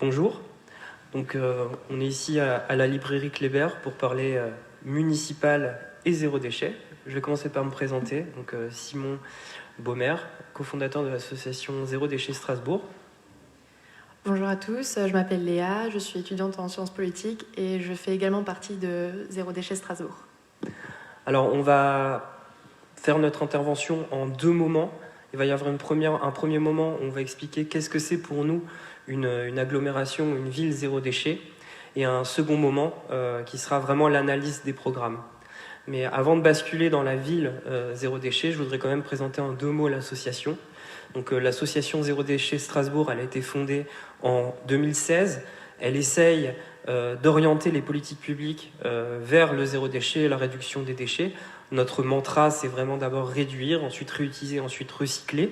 Bonjour, on est ici à la librairie Kléber pour parler municipal et zéro déchet. Je vais commencer par me présenter, Simon Baumer, cofondateur de l'association Zéro Déchet Strasbourg. Bonjour à tous, je m'appelle Léa, je suis étudiante en sciences politiques et je fais également partie de Zéro Déchet Strasbourg. Alors on va faire notre intervention en deux moments. Il va y avoir un premier moment où on va expliquer qu'est-ce que c'est pour nous une agglomération, une ville zéro déchet, et un second moment qui sera vraiment l'analyse des programmes. Mais avant de basculer dans la ville zéro déchet, je voudrais quand même présenter en deux mots l'association. L'association Zéro Déchet Strasbourg, elle a été fondée en 2016. Elle essaye d'orienter les politiques publiques vers le zéro déchet et la réduction des déchets. Notre mantra, c'est vraiment d'abord réduire, ensuite réutiliser, ensuite recycler.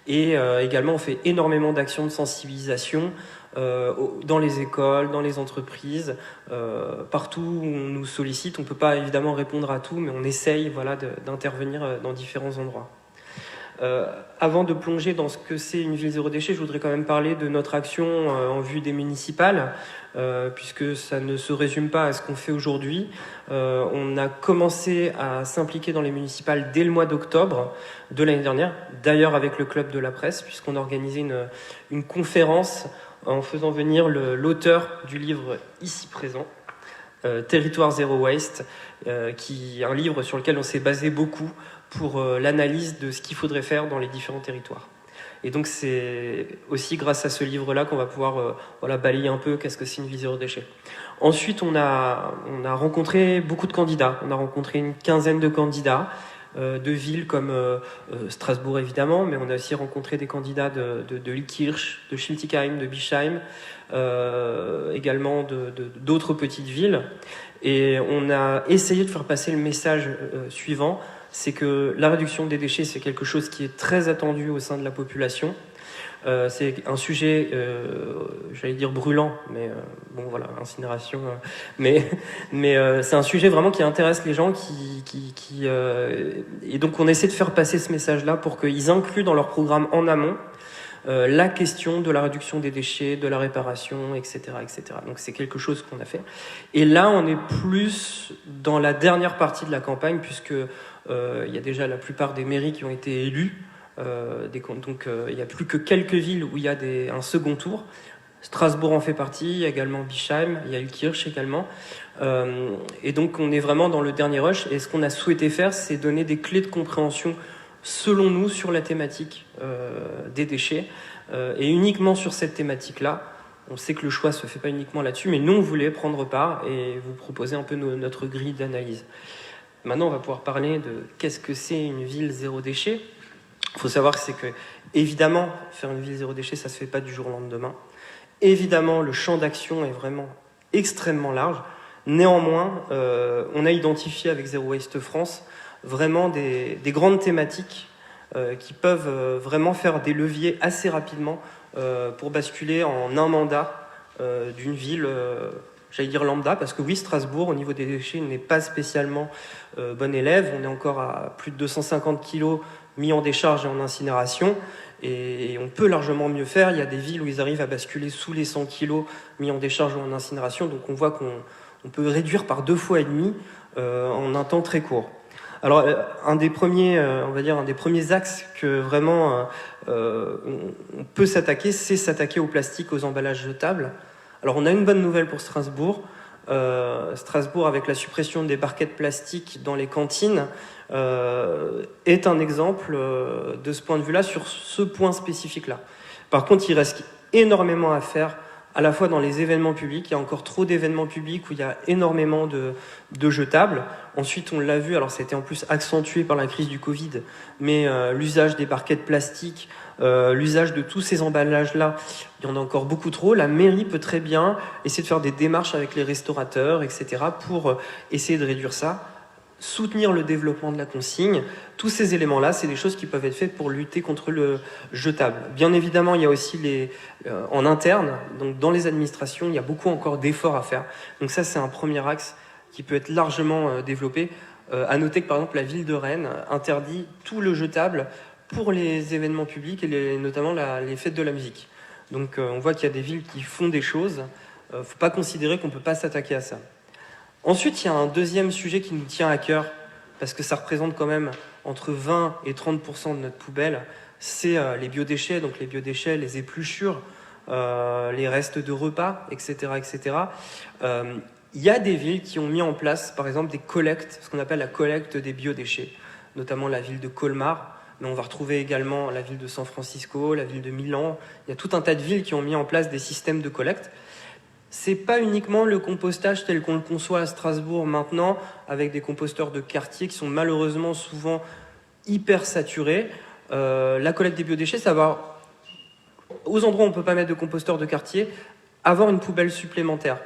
Et également, on fait énormément d'actions de sensibilisation dans les écoles, dans les entreprises, partout où on nous sollicite. On ne peut pas évidemment répondre à tout, mais on essaye d'intervenir dans différents endroits. Avant de plonger dans ce que c'est une ville zéro déchet, je voudrais quand même parler de notre action en vue des municipales, puisque ça ne se résume pas à ce qu'on fait aujourd'hui. On a commencé à s'impliquer dans les municipales dès le mois d'octobre de l'année dernière, d'ailleurs avec le Club de la Presse, puisqu'on a organisé une conférence en faisant venir l'auteur du livre ici présent, Territoire Zéro Waste, qui est un livre sur lequel on s'est basé beaucoup pour l'analyse de ce qu'il faudrait faire dans les différents territoires. Et donc c'est aussi grâce à ce livre-là qu'on va pouvoir balayer un peu qu'est-ce que c'est une ville zéro déchet. Ensuite, on a rencontré beaucoup de candidats. On a rencontré une quinzaine de candidats de villes comme Strasbourg évidemment, mais on a aussi rencontré des candidats de Lykirch, de Schiltigheim, de Bischheim, également d'autres petites villes. Et on a essayé de faire passer le message suivant, c'est que la réduction des déchets, c'est quelque chose qui est très attendu au sein de la population. C'est un sujet, j'allais dire brûlant, mais incinération. Mais c'est un sujet vraiment qui intéresse les gens, et donc on essaie de faire passer ce message-là pour qu'ils incluent dans leur programme en amont la question de la réduction des déchets, de la réparation, etc., etc. Donc c'est quelque chose qu'on a fait. Et là, on est plus dans la dernière partie de la campagne, puisque il y a déjà la plupart des mairies qui ont été élues. Il n'y a plus que quelques villes où il y a un second tour. Strasbourg en fait partie, il y a également Bischheim, il y a Lykirch également. Et donc on est vraiment dans le dernier rush. Et ce qu'on a souhaité faire, c'est donner des clés de compréhension selon nous sur la thématique des déchets. Et uniquement sur cette thématique-là, on sait que le choix ne se fait pas uniquement là-dessus, mais nous on voulait prendre part et vous proposer un peu notre grille d'analyse. Maintenant, on va pouvoir parler de qu'est-ce que c'est une ville zéro déchet. Il faut savoir que évidemment, faire une ville zéro déchet, ça ne se fait pas du jour au lendemain. Évidemment, le champ d'action est vraiment extrêmement large. Néanmoins, on a identifié avec Zero Waste France vraiment des grandes thématiques qui peuvent vraiment faire des leviers assez rapidement pour basculer en un mandat d'une ville j'allais dire lambda, parce que oui, Strasbourg, au niveau des déchets, n'est pas spécialement bon élève. On est encore à plus de 250 kilos mis en décharge et en incinération, et on peut largement mieux faire. Il y a des villes où ils arrivent à basculer sous les 100 kilos mis en décharge ou en incinération, donc on voit qu'on peut réduire par 2,5 fois en un temps très court. Alors, un des premiers axes que vraiment on peut s'attaquer, c'est s'attaquer au plastique, aux emballages jetables. Alors on a une bonne nouvelle pour Strasbourg. Strasbourg, avec la suppression des barquettes plastiques dans les cantines, est un exemple de ce point de vue-là, sur ce point spécifique-là. Par contre, il reste énormément à faire, à la fois dans les événements publics. Il y a encore trop d'événements publics où il y a énormément de jetables. Ensuite, on l'a vu, alors ça a été en plus accentué par la crise du Covid, mais l'usage des barquettes plastiques, l'usage de tous ces emballages-là, il y en a encore beaucoup trop. La mairie peut très bien essayer de faire des démarches avec les restaurateurs, etc., pour essayer de réduire ça, soutenir le développement de la consigne. Tous ces éléments-là, c'est des choses qui peuvent être faites pour lutter contre le jetable. Bien évidemment, il y a aussi en interne, donc dans les administrations, il y a beaucoup encore d'efforts à faire. Donc ça, c'est un premier axe qui peut être largement développé. À noter que, par exemple, la ville de Rennes interdit tout le jetable pour les événements publics et notamment les fêtes de la musique. Donc on voit qu'il y a des villes qui font des choses. Il ne faut pas considérer qu'on ne peut pas s'attaquer à ça. Ensuite, il y a un deuxième sujet qui nous tient à cœur, parce que ça représente quand même entre 20 et 30% de notre poubelle, c'est les biodéchets, donc les biodéchets, les épluchures, les restes de repas, etc. etc. Il y a des villes qui ont mis en place, par exemple, des collectes, ce qu'on appelle la collecte des biodéchets, notamment la ville de Colmar, mais on va retrouver également la ville de San Francisco, la ville de Milan. Il y a tout un tas de villes qui ont mis en place des systèmes de collecte. C'est pas uniquement le compostage tel qu'on le conçoit à Strasbourg maintenant, avec des composteurs de quartier qui sont malheureusement souvent hyper saturés. La collecte des biodéchets, ça va, aux endroits où on ne peut pas mettre de composteur de quartier, avoir une poubelle supplémentaire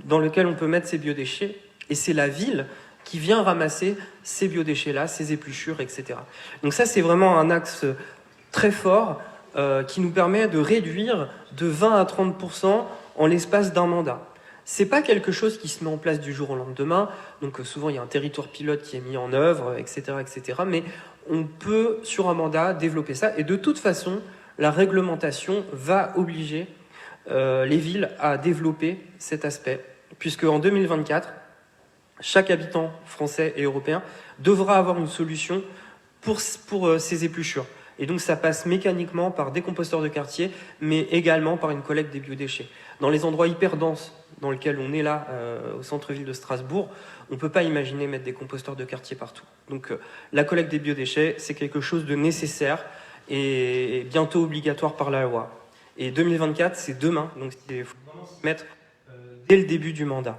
dans laquelle on peut mettre ces biodéchets. Et c'est la ville qui vient ramasser ces biodéchets-là, ces épluchures, etc. Donc ça, c'est vraiment un axe très fort qui nous permet de réduire de 20 à 30% en l'espace d'un mandat. C'est pas quelque chose qui se met en place du jour au lendemain, donc souvent il y a un territoire pilote qui est mis en œuvre, etc., etc. Mais on peut, sur un mandat, développer ça. Et de toute façon, la réglementation va obliger les villes à développer cet aspect, puisque en 2024, chaque habitant français et européen devra avoir une solution pour ces épluchures. Et donc ça passe mécaniquement par des composteurs de quartier, mais également par une collecte des biodéchets. Dans les endroits hyper denses dans lesquels on est là, au centre-ville de Strasbourg, on ne peut pas imaginer mettre des composteurs de quartier partout. Donc la collecte des biodéchets, c'est quelque chose de nécessaire et bientôt obligatoire par la loi. Et 2024, c'est demain, donc il faut vraiment s'y mettre dès le début du mandat.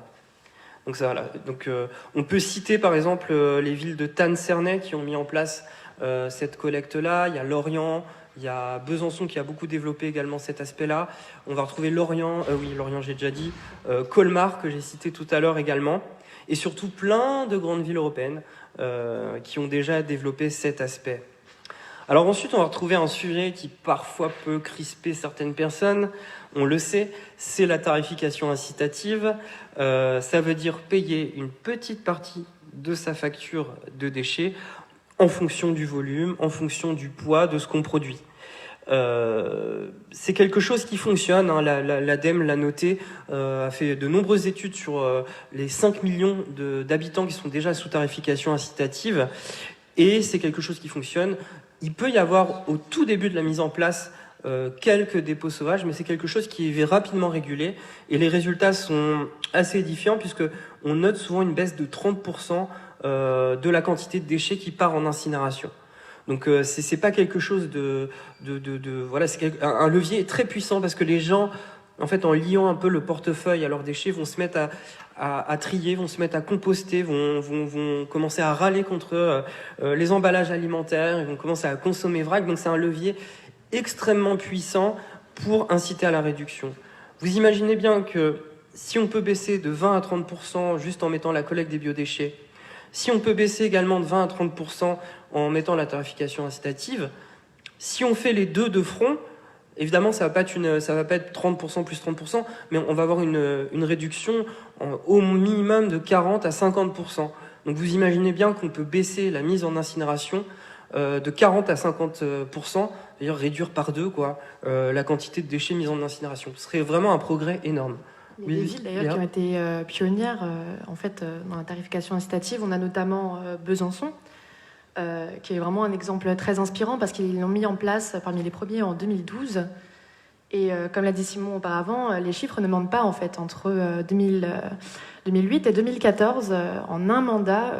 Donc, ça, voilà. Donc on peut citer par exemple les villes de Tannes-Cernay qui ont mis en place cette collecte-là. Il y a Lorient, il y a Besançon qui a beaucoup développé également cet aspect-là. On va retrouver Lorient, Lorient j'ai déjà dit, Colmar que j'ai cité tout à l'heure également, et surtout plein de grandes villes européennes qui ont déjà développé cet aspect. Alors ensuite, on va retrouver un sujet qui parfois peut crisper certaines personnes, on le sait, c'est la tarification incitative. Ça veut dire payer une petite partie de sa facture de déchets en fonction du volume, en fonction du poids de ce qu'on produit. C'est quelque chose qui fonctionne, hein. L'ADEME l'a noté, a fait de nombreuses études sur les 5 millions d'habitants qui sont déjà sous tarification incitative, et c'est quelque chose qui fonctionne. Il peut y avoir au tout début de la mise en place quelques dépôts sauvages, mais c'est quelque chose qui est rapidement régulé, et les résultats sont assez édifiants puisque on note souvent une baisse de 30% de la quantité de déchets qui part en incinération. Donc c'est pas quelque chose voilà, c'est un levier très puissant parce que les gens, en fait, en liant un peu le portefeuille à leurs déchets, vont se mettre à trier, vont se mettre à composter, vont commencer à râler contre les emballages alimentaires, ils vont commencer à consommer vrac. Donc c'est un levier extrêmement puissant pour inciter à la réduction. Vous imaginez bien que si on peut baisser de 20 à 30% juste en mettant la collecte des biodéchets, si on peut baisser également de 20 à 30% en mettant la tarification incitative, si on fait les deux de front, évidemment, ça va pas être 30% plus 30%, mais on va avoir une réduction au minimum de 40 à 50%. Donc vous imaginez bien qu'on peut baisser la mise en incinération de 40 à 50%, c'est-à-dire réduire par deux la quantité de déchets mis en incinération. Ce serait vraiment un progrès énorme. Il y a des villes d'ailleurs qui ont été pionnières en fait, dans la tarification incitative. On a notamment Besançon, qui est vraiment un exemple très inspirant parce qu'ils l'ont mis en place parmi les premiers en 2012. Et comme l'a dit Simon auparavant, les chiffres ne mentent pas en fait. Entre 2008 et 2014, en un mandat,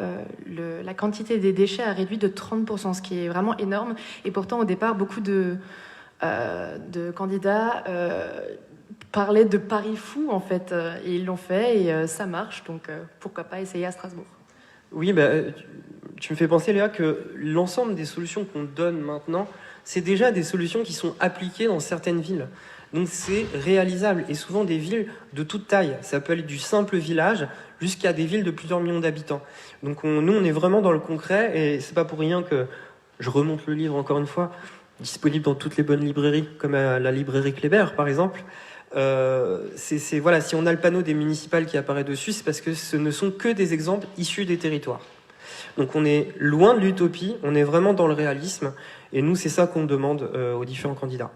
la quantité des déchets a réduit de 30%, ce qui est vraiment énorme. Et pourtant, au départ, beaucoup de candidats parlaient de paris fous en fait. Et ils l'ont fait et ça marche. Donc pourquoi pas essayer à Strasbourg? Oui, tu me fais penser, Léa, que l'ensemble des solutions qu'on donne maintenant, c'est déjà des solutions qui sont appliquées dans certaines villes. Donc c'est réalisable, et souvent des villes de toute taille. Ça peut aller du simple village jusqu'à des villes de plusieurs millions d'habitants. Donc nous, on est vraiment dans le concret, et c'est pas pour rien que je remonte le livre encore une fois, disponible dans toutes les bonnes librairies, comme à la librairie Kléber, par exemple. Voilà, si on a le panneau des municipales qui apparaît dessus, c'est parce que ce ne sont que des exemples issus des territoires. Donc on est loin de l'utopie, on est vraiment dans le réalisme, et nous c'est ça qu'on demande aux différents candidats.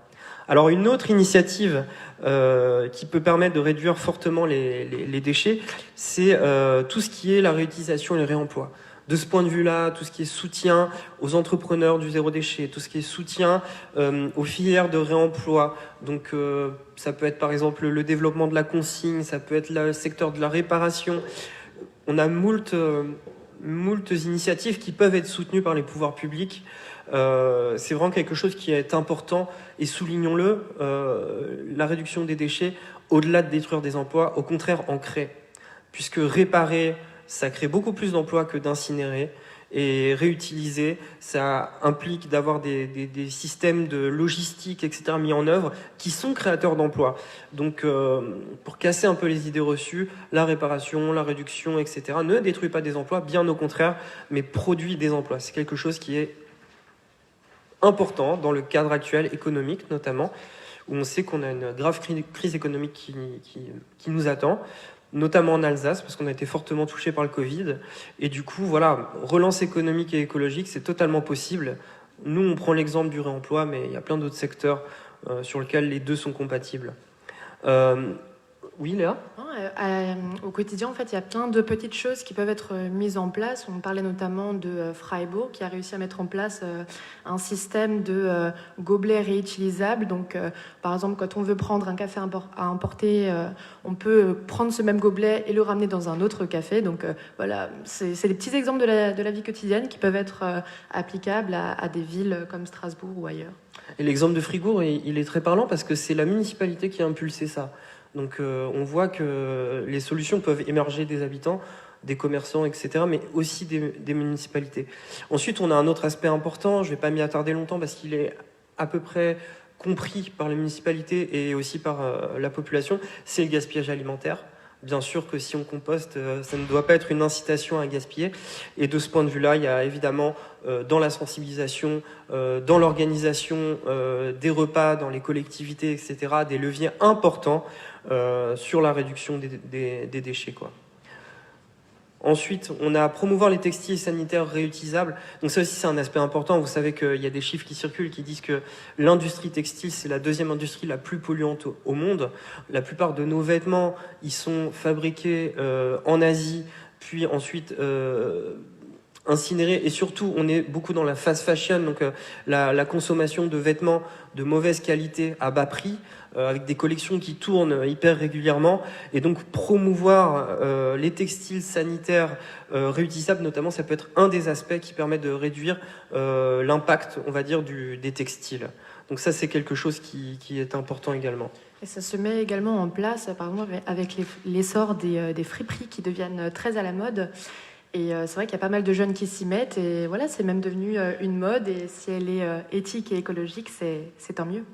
Alors une autre initiative qui peut permettre de réduire fortement les déchets, c'est tout ce qui est la réutilisation et le réemploi. De ce point de vue-là, tout ce qui est soutien aux entrepreneurs du zéro déchet, tout ce qui est soutien aux filières de réemploi, donc ça peut être par exemple le développement de la consigne, ça peut être le secteur de la réparation. On a moult initiatives qui peuvent être soutenues par les pouvoirs publics. C'est vraiment quelque chose qui est important, et soulignons-le, la réduction des déchets, au-delà de détruire des emplois, au contraire en crée, puisque réparer, ça crée beaucoup plus d'emplois que d'incinérer, et réutiliser, ça implique d'avoir des systèmes de logistique, etc., mis en œuvre, qui sont créateurs d'emplois. Donc, pour casser un peu les idées reçues, la réparation, la réduction, etc., ne détruit pas des emplois, bien au contraire, mais produit des emplois. C'est quelque chose qui est important dans le cadre actuel économique, notamment, où on sait qu'on a une grave crise économique qui nous attend, notamment en Alsace, parce qu'on a été fortement touché par le Covid. Et du coup, voilà, relance économique et écologique, c'est totalement possible. Nous, on prend l'exemple du réemploi, mais il y a plein d'autres secteurs sur lesquels les deux sont compatibles. Oui, Léa ? Au quotidien, en fait, il y a plein de petites choses qui peuvent être mises en place. On parlait notamment de Freiburg, qui a réussi à mettre en place un système de gobelets réutilisables. Donc, par exemple, quand on veut prendre un café à emporter, on peut prendre ce même gobelet et le ramener dans un autre café. Donc, voilà, c'est des petits exemples de la vie quotidienne qui peuvent être applicables à des villes comme Strasbourg ou ailleurs. Et l'exemple de Fribourg, il est très parlant parce que c'est la municipalité qui a impulsé ça. Donc on voit que les solutions peuvent émerger des habitants, des commerçants, etc., mais aussi des municipalités. Ensuite, on a un autre aspect important, je ne vais pas m'y attarder longtemps parce qu'il est à peu près compris par les municipalités et aussi par la population, c'est le gaspillage alimentaire. Bien sûr que si on composte, ça ne doit pas être une incitation à gaspiller. Et de ce point de vue-là, il y a évidemment dans la sensibilisation, dans l'organisation des repas, dans les collectivités, etc., des leviers importants sur la réduction des déchets, quoi. Ensuite, on a à promouvoir les textiles sanitaires réutilisables. Donc ça aussi, c'est un aspect important. Vous savez qu'il y a des chiffres qui circulent qui disent que l'industrie textile, c'est la deuxième industrie la plus polluante au monde. La plupart de nos vêtements, ils sont fabriqués en Asie, puis ensuite incinérés. Et surtout, on est beaucoup dans la fast fashion, donc la consommation de vêtements de mauvaise qualité à bas prix, avec des collections qui tournent hyper régulièrement, et donc promouvoir les textiles sanitaires réutilisables notamment, ça peut être un des aspects qui permet de réduire l'impact, on va dire, des textiles. Donc ça, c'est quelque chose qui est important également. Et ça se met également en place, par exemple, avec l'essor des friperies qui deviennent très à la mode. Et c'est vrai qu'il y a pas mal de jeunes qui s'y mettent, et voilà, c'est même devenu une mode, et si elle est éthique et écologique, c'est tant mieux.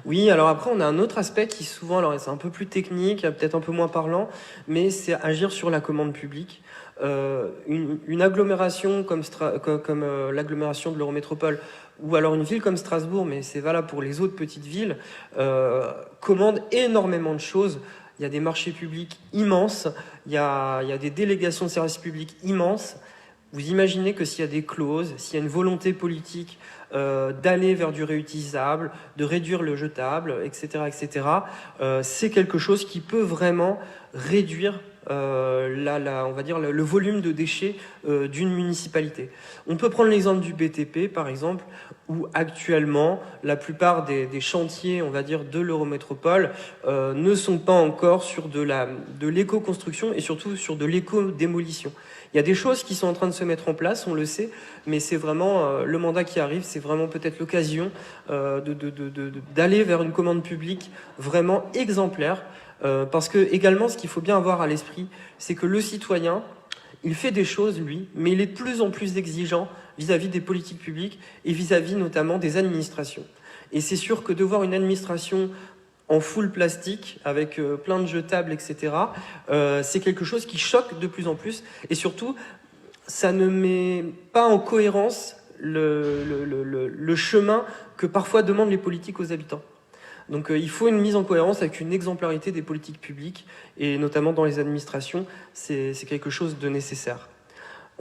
Oui, alors après, on a un autre aspect qui souvent, alors c'est un peu plus technique, peut-être un peu moins parlant, mais c'est agir sur la commande publique. Une agglomération comme l'agglomération de l'Eurométropole, ou alors une ville comme Strasbourg, mais c'est valable pour les autres petites villes, commande énormément de choses. Il y a des marchés publics immenses, il y a des délégations de services publics immenses. Vous imaginez que s'il y a des clauses, s'il y a une volonté politique d'aller vers du réutilisable, de réduire le jetable, etc., c'est quelque chose qui peut vraiment réduire on va dire le volume de déchets d'une municipalité. On peut prendre l'exemple du BTP, par exemple, où actuellement, la plupart des chantiers, on va dire, de l'Eurométropole ne sont pas encore sur de l'éco-construction et surtout sur de l'éco-démolition. Il y a des choses qui sont en train de se mettre en place, on le sait, mais c'est vraiment le mandat qui arrive, c'est vraiment peut-être l'occasion d'aller vers une commande publique vraiment exemplaire. Parce que également, ce qu'il faut bien avoir à l'esprit, c'est que le citoyen, il fait des choses, lui, mais il est de plus en plus exigeant vis-à-vis des politiques publiques et vis-à-vis notamment des administrations. Et c'est sûr que de voir une administration en full plastique, avec plein de jetables, etc., c'est quelque chose qui choque de plus en plus. Et surtout, ça ne met pas en cohérence le chemin que parfois demandent les politiques aux habitants. Donc il faut une mise en cohérence avec une exemplarité des politiques publiques, et notamment dans les administrations, c'est quelque chose de nécessaire.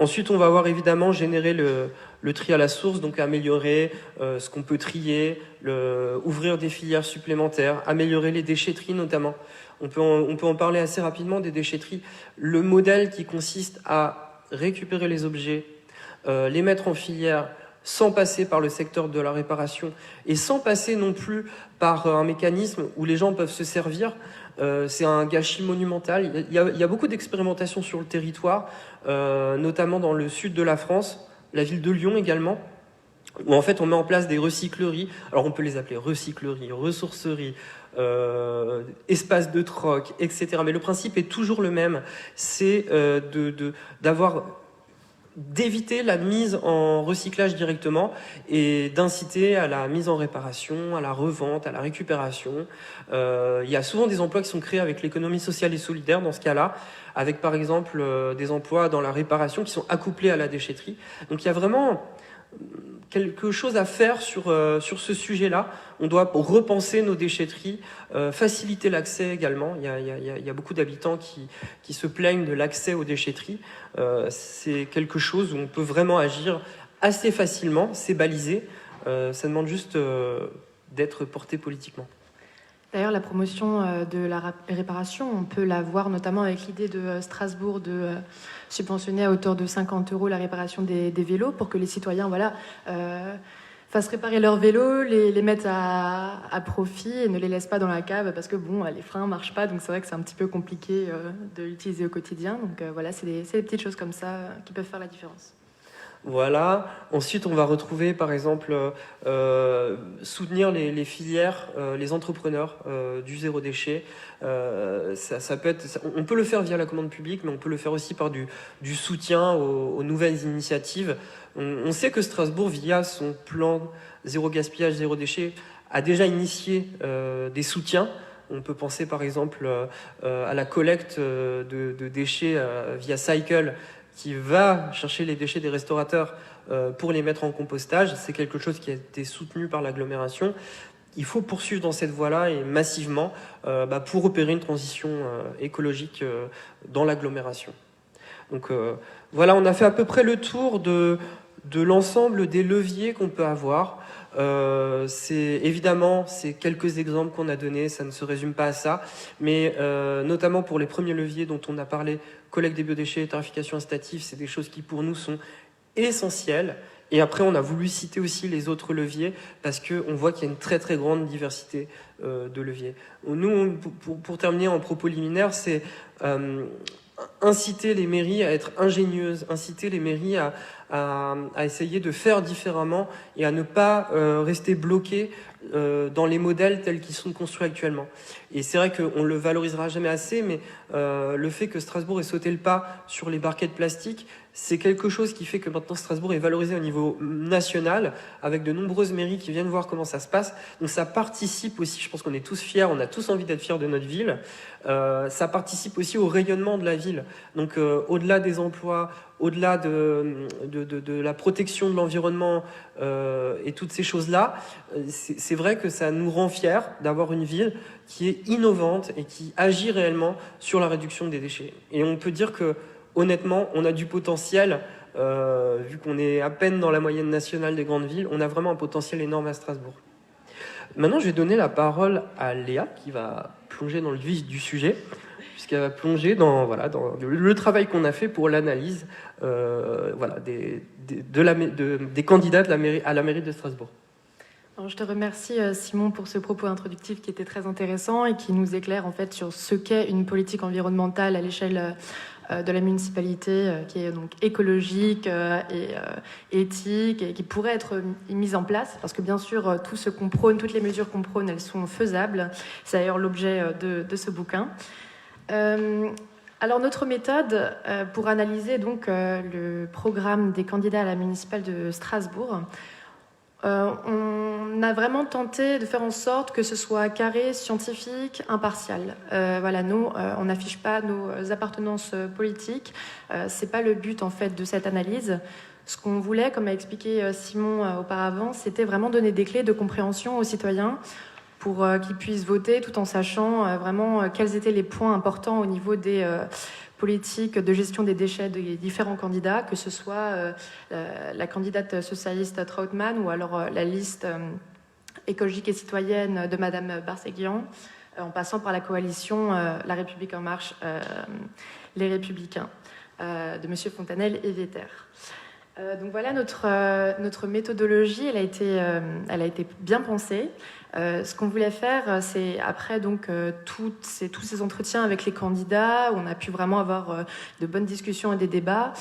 Ensuite, on va avoir évidemment généré le tri à la source, donc améliorer ce qu'on peut trier, ouvrir des filières supplémentaires, améliorer les déchetteries notamment. On peut en parler assez rapidement des déchetteries. Le modèle qui consiste à récupérer les objets, les mettre en filière, sans passer par le secteur de la réparation et sans passer non plus par un mécanisme où les gens peuvent se servir, c'est un gâchis monumental. Il y a beaucoup d'expérimentations sur le territoire, notamment dans le sud de la France, la ville de Lyon également, où en fait on met en place des recycleries. Alors on peut les appeler recycleries, ressourceries, espaces de troc, etc. Mais le principe est toujours le même, c'est d'éviter la mise en recyclage directement et d'inciter à la mise en réparation, à la revente, à la récupération. Il y a souvent des emplois qui sont créés avec l'économie sociale et solidaire dans ce cas-là, avec par exemple des emplois dans la réparation qui sont accouplés à la déchetterie. Donc il y a vraiment quelque chose à faire sur ce sujet-là. On doit repenser nos déchetteries, faciliter l'accès également. Il y a beaucoup d'habitants qui se plaignent de l'accès aux déchetteries. C'est quelque chose où on peut vraiment agir assez facilement, c'est balisé. Ça demande juste d'être porté politiquement. D'ailleurs, la promotion de la réparation, on peut la voir notamment avec l'idée de Strasbourg de subventionner à hauteur de 50 € la réparation des vélos pour que les citoyens fassent réparer leurs vélos, les mettent à profit et ne les laissent pas dans la cave parce que les freins ne marchent pas. Donc c'est vrai que c'est un petit peu compliqué de l'utiliser au quotidien. Donc voilà, c'est des petites choses comme ça qui peuvent faire la différence. Voilà. Ensuite, on va retrouver, par exemple, soutenir les filières, les entrepreneurs du zéro déchet. Ça peut être, on peut le faire via la commande publique, mais on peut le faire aussi par du soutien aux nouvelles initiatives. On sait que Strasbourg, via son plan zéro gaspillage, zéro déchet, a déjà initié des soutiens. On peut penser par exemple à la collecte de déchets via Cycle, qui va chercher les déchets des restaurateurs pour les mettre en compostage. C'est quelque chose qui a été soutenu par l'agglomération. Il faut poursuivre dans cette voie-là et massivement pour opérer une transition écologique dans l'agglomération. Donc voilà, on a fait à peu près le tour de l'ensemble des leviers qu'on peut avoir. Évidemment, c'est quelques exemples qu'on a donnés, ça ne se résume pas à ça, mais notamment pour les premiers leviers dont on a parlé, collecte des biodéchets, tarification incitative, c'est des choses qui pour nous sont essentielles. Et après, on a voulu citer aussi les autres leviers parce qu'on voit qu'il y a une très très grande diversité de leviers. Nous, pour terminer en propos liminaire, c'est inciter les mairies à être ingénieuses, inciter les mairies à essayer de faire différemment et à ne pas rester bloquées dans les modèles tels qu'ils sont construits actuellement. Et c'est vrai qu'on le valorisera jamais assez, mais le fait que Strasbourg ait sauté le pas sur les barquettes plastiques, c'est quelque chose qui fait que maintenant Strasbourg est valorisé au niveau national, avec de nombreuses mairies qui viennent voir comment ça se passe. Donc ça participe aussi, je pense qu'on est tous fiers, on a tous envie d'être fiers de notre ville. Ça participe aussi au rayonnement de la ville. Donc au-delà des emplois, au-delà de la protection de l'environnement et toutes ces choses-là, c'est vrai que ça nous rend fiers d'avoir une ville qui est innovante et qui agit réellement sur la réduction des déchets. Et on peut dire que, honnêtement, on a du potentiel, vu qu'on est à peine dans la moyenne nationale des grandes villes, on a vraiment un potentiel énorme à Strasbourg. Maintenant, je vais donner la parole à Léa, qui va plonger dans le vif du sujet, puisqu'elle va plonger dans le travail qu'on a fait pour l'analyse des candidats à la mairie de Strasbourg. Alors, je te remercie Simon pour ce propos introductif qui était très intéressant et qui nous éclaire en fait sur ce qu'est une politique environnementale à l'échelle de la municipalité, qui est donc écologique et éthique et qui pourrait être mise en place, parce que bien sûr tout ce qu'on prône, toutes les mesures qu'on prône, elles sont faisables. C'est d'ailleurs l'objet de ce bouquin. Alors notre méthode pour analyser donc le programme des candidats à la municipale de Strasbourg, on a vraiment tenté de faire en sorte que ce soit carré, scientifique, impartial. Nous, on n'affiche pas nos appartenances politiques. C'est pas le but en fait de cette analyse. Ce qu'on voulait, comme a expliqué Simon auparavant, c'était vraiment donner des clés de compréhension aux citoyens pour qu'ils puissent voter tout en sachant vraiment quels étaient les points importants au niveau des politiques de gestion des déchets des différents candidats, que ce soit la candidate socialiste Trautmann ou alors la liste écologique et citoyenne de Madame Barseguian, en passant par la coalition La République En Marche, Les Républicains, de Monsieur Fontanel et Véter. Donc voilà notre méthodologie, elle a été bien pensée. Ce qu'on voulait faire, c'est après donc tous ces entretiens avec les candidats, où on a pu vraiment avoir de bonnes discussions et des débats.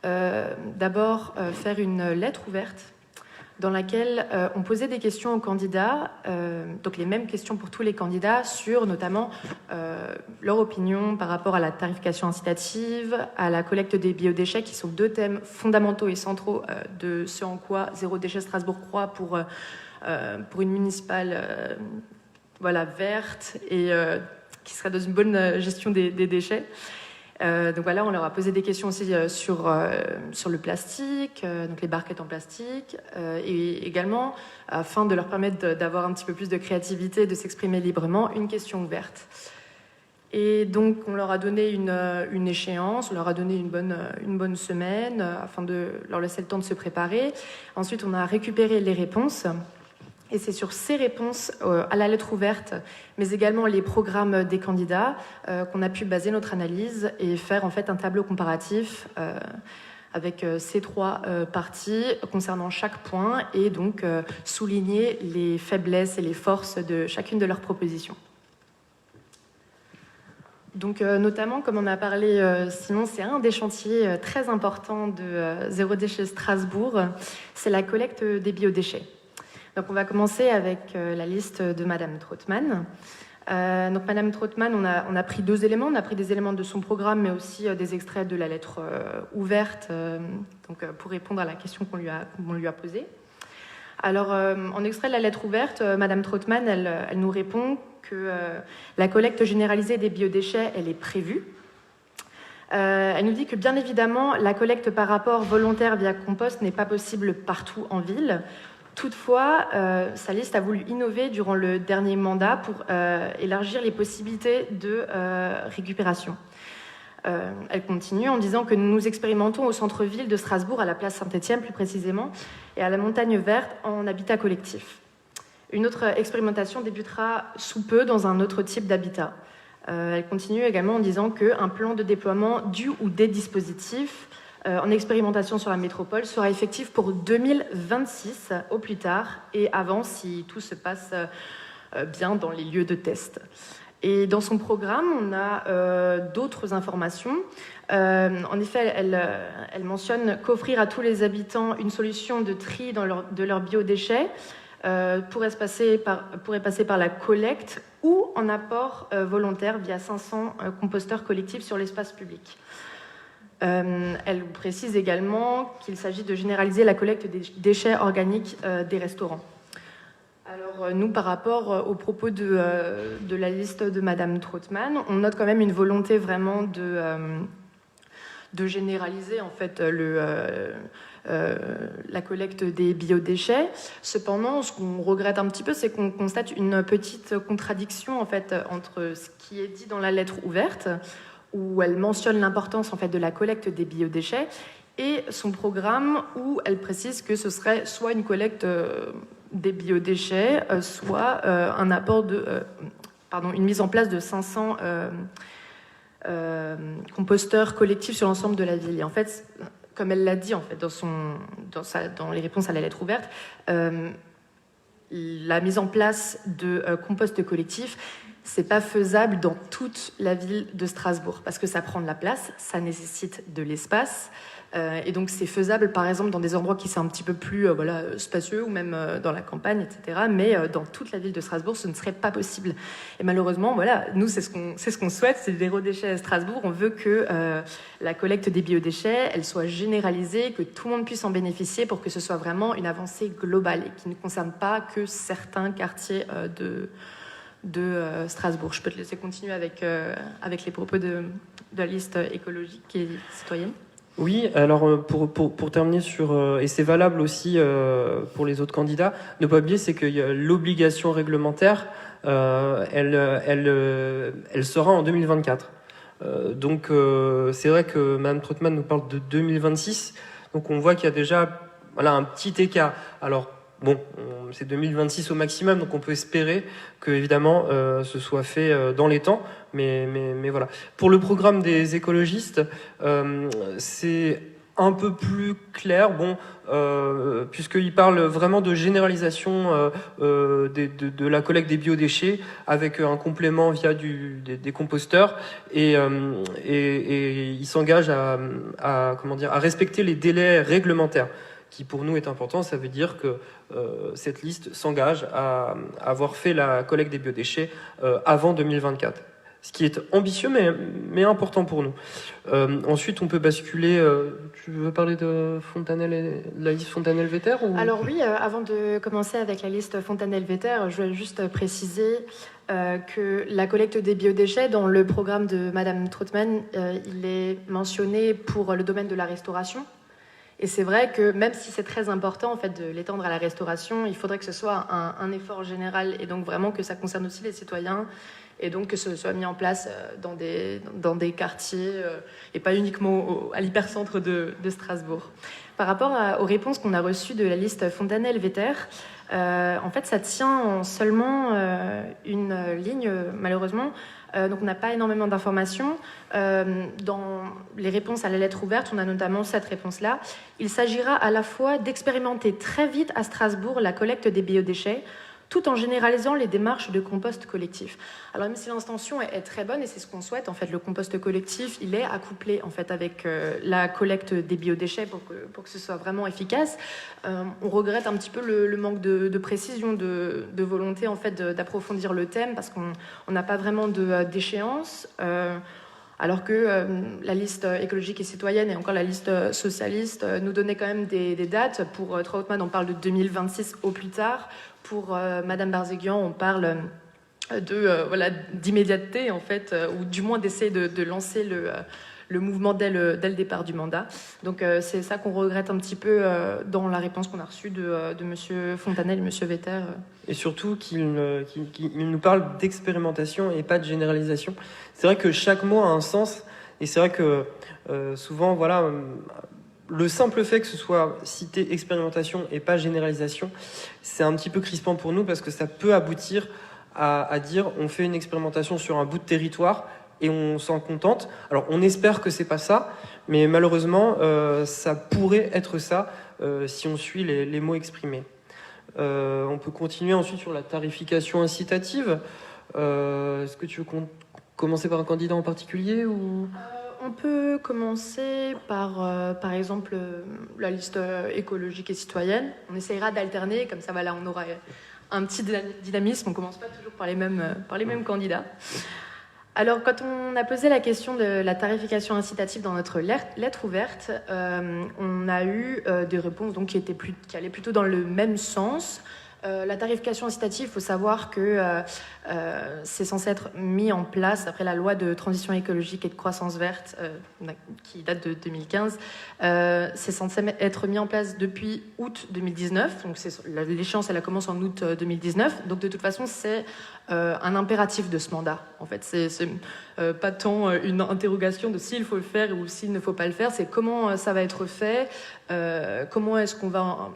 D'abord faire une lettre ouverte dans laquelle on posait des questions aux candidats, donc les mêmes questions pour tous les candidats, sur notamment leur opinion par rapport à la tarification incitative, à la collecte des biodéchets, qui sont deux thèmes fondamentaux et centraux de ce en quoi Zéro Déchet Strasbourg croit pour une municipale verte et qui serait dans une bonne gestion des déchets. Donc voilà, on leur a posé des questions aussi sur le plastique, donc les barquettes en plastique, et également, afin de leur permettre d'avoir un petit peu plus de créativité, de s'exprimer librement, une question ouverte. Et donc on leur a donné une échéance, on leur a donné une bonne semaine, afin de leur laisser le temps de se préparer. Ensuite, on a récupéré les réponses. Et c'est sur ces réponses à la lettre ouverte, mais également les programmes des candidats, qu'on a pu baser notre analyse et faire en fait un tableau comparatif avec ces trois parties concernant chaque point et donc souligner les faiblesses et les forces de chacune de leurs propositions. Donc notamment, comme on a parlé, sinon c'est un des chantiers très importants de Zéro Déchet Strasbourg, c'est la collecte des biodéchets. Donc on va commencer avec la liste de Madame Trautmann. Donc Madame Trautmann, on a pris deux éléments. On a pris des éléments de son programme, mais aussi des extraits de la lettre ouverte, pour répondre à la question qu'on lui a posée. Alors, en extrait de la lettre ouverte, Madame Trautmann, elle nous répond que la collecte généralisée des biodéchets, elle est prévue. Elle nous dit que bien évidemment, la collecte par rapport volontaire via compost n'est pas possible partout en ville. Toutefois, sa liste a voulu innover durant le dernier mandat pour élargir les possibilités de récupération. Elle continue en disant que nous expérimentons au centre-ville de Strasbourg, à la place Saint-Étienne plus précisément, et à la Montagne Verte en habitat collectif. Une autre expérimentation débutera sous peu dans un autre type d'habitat. Elle continue également en disant qu'un plan de déploiement du ou des dispositifs en expérimentation sur la métropole sera effectif pour 2026 au plus tard et avant si tout se passe bien dans les lieux de test. Et dans son programme, on a d'autres informations. En effet, elle mentionne qu'offrir à tous les habitants une solution de tri de leurs biodéchets pourrait passer par la collecte ou en apport volontaire via 500 composteurs collectifs sur l'espace public. Elle précise également qu'il s'agit de généraliser la collecte des déchets organiques des restaurants. Alors nous, par rapport aux propos de la liste de Madame Trautmann, on note quand même une volonté vraiment de généraliser en fait la collecte des biodéchets. Cependant, ce qu'on regrette un petit peu, c'est qu'on constate une petite contradiction en fait entre ce qui est dit dans la lettre ouverte, où elle mentionne l'importance en fait de la collecte des biodéchets, et son programme où elle précise que ce serait soit une collecte des biodéchets, soit un apport une mise en place de 500 composteurs collectifs sur l'ensemble de la ville. Et en fait, comme elle l'a dit en fait dans les réponses à la lettre ouverte, la mise en place de compost collectifs, c'est pas faisable dans toute la ville de Strasbourg parce que ça prend de la place, ça nécessite de l'espace. Et donc c'est faisable par exemple dans des endroits qui sont un petit peu plus spacieux ou même dans la campagne, etc. Mais dans toute la ville de Strasbourg, ce ne serait pas possible. Et malheureusement, nous c'est ce qu'on souhaite, c'est Zéro Déchet à Strasbourg. On veut que la collecte des biodéchets, elle soit généralisée, que tout le monde puisse en bénéficier pour que ce soit vraiment une avancée globale et qui ne concerne pas que certains quartiers de Strasbourg. Je peux te laisser continuer avec les propos de la liste écologique et citoyenne. Oui, alors pour terminer sur, et c'est valable aussi pour les autres candidats, ne pas oublier, c'est qu'il y a l'obligation réglementaire elle sera en 2024. Donc c'est vrai que Mme Trautmann nous parle de 2026, donc on voit qu'il y a déjà un petit écart. Alors bon, c'est 2026 au maximum, donc on peut espérer que évidemment ce soit fait dans les temps, mais voilà. Pour le programme des écologistes, c'est un peu plus clair, puisqu'il parle vraiment de généralisation de la collecte des biodéchets avec un complément via des composteurs, et il s'engage à respecter les délais réglementaires, qui pour nous est important. Ça veut dire que cette liste s'engage à avoir fait la collecte des biodéchets avant 2024. Ce qui est ambitieux, mais important pour nous. Ensuite, on peut basculer... tu veux parler de la liste Fontanelle-Vetter ou... Alors oui, avant de commencer avec la liste Fontanelle-Vetter, je voulais juste préciser que la collecte des biodéchets, dans le programme de Madame Trautmann, il est mentionné pour le domaine de la restauration. Et c'est vrai que même si c'est très important en fait, de l'étendre à la restauration, il faudrait que ce soit un effort général, et donc vraiment que ça concerne aussi les citoyens, et donc que ce soit mis en place dans des quartiers et pas uniquement à l'hypercentre de Strasbourg. Par rapport aux réponses qu'on a reçues de la liste Fontanelle-Vetter, en fait ça tient en seulement une ligne malheureusement. Donc on n'a pas énormément d'informations. Dans les réponses à la lettre ouverte, on a notamment cette réponse-là. Il s'agira à la fois d'expérimenter très vite à Strasbourg la collecte des biodéchets, tout en généralisant les démarches de compost collectif. Alors même si l'intention est très bonne, et c'est ce qu'on souhaite, en fait, le compost collectif, il est accouplé en fait, avec la collecte des biodéchets pour que ce soit vraiment efficace. On regrette un petit peu le manque de précision, de volonté en fait, d'approfondir le thème, parce qu'on n'a pas vraiment d'échéance. Alors que la liste écologique et citoyenne et encore la liste socialiste nous donnait quand même des dates. Pour Trautmann, on parle de 2026 au plus tard. Pour Madame Barzéguian, on parle d'immédiateté, en fait, ou du moins d'essayer de lancer le mouvement dès le départ du mandat. Donc c'est ça qu'on regrette un petit peu dans la réponse qu'on a reçue de M. Fontanelle et M. Vetter. Et surtout qu'il nous parle d'expérimentation et pas de généralisation. C'est vrai que chaque mot a un sens, et c'est vrai que souvent, le simple fait que ce soit cité expérimentation et pas généralisation, c'est un petit peu crispant pour nous, parce que ça peut aboutir à dire on fait une expérimentation sur un bout de territoire et on s'en contente. Alors on espère que c'est pas ça, mais malheureusement ça pourrait être ça si on suit les mots exprimés. On peut continuer ensuite sur la tarification incitative. Est-ce que tu veux commencer par un candidat en particulier ou... On peut commencer par exemple, la liste écologique et citoyenne. On essayera d'alterner, comme ça, on aura un petit dynamisme. On ne commence pas toujours par les mêmes candidats. Alors, quand on a posé la question de la tarification incitative dans notre lettre ouverte, on a eu des réponses donc, qui allaient plutôt dans le même sens. La tarification incitative, il faut savoir que c'est censé être mis en place après la loi de transition écologique et de croissance verte qui date de 2015. C'est censé être mis en place depuis août 2019. Donc l'échéance, elle commence en août 2019. Donc de toute façon, c'est un impératif de ce mandat. En fait, c'est pas tant une interrogation de s'il faut le faire ou s'il ne faut pas le faire, c'est comment ça va être fait, comment est-ce qu'on va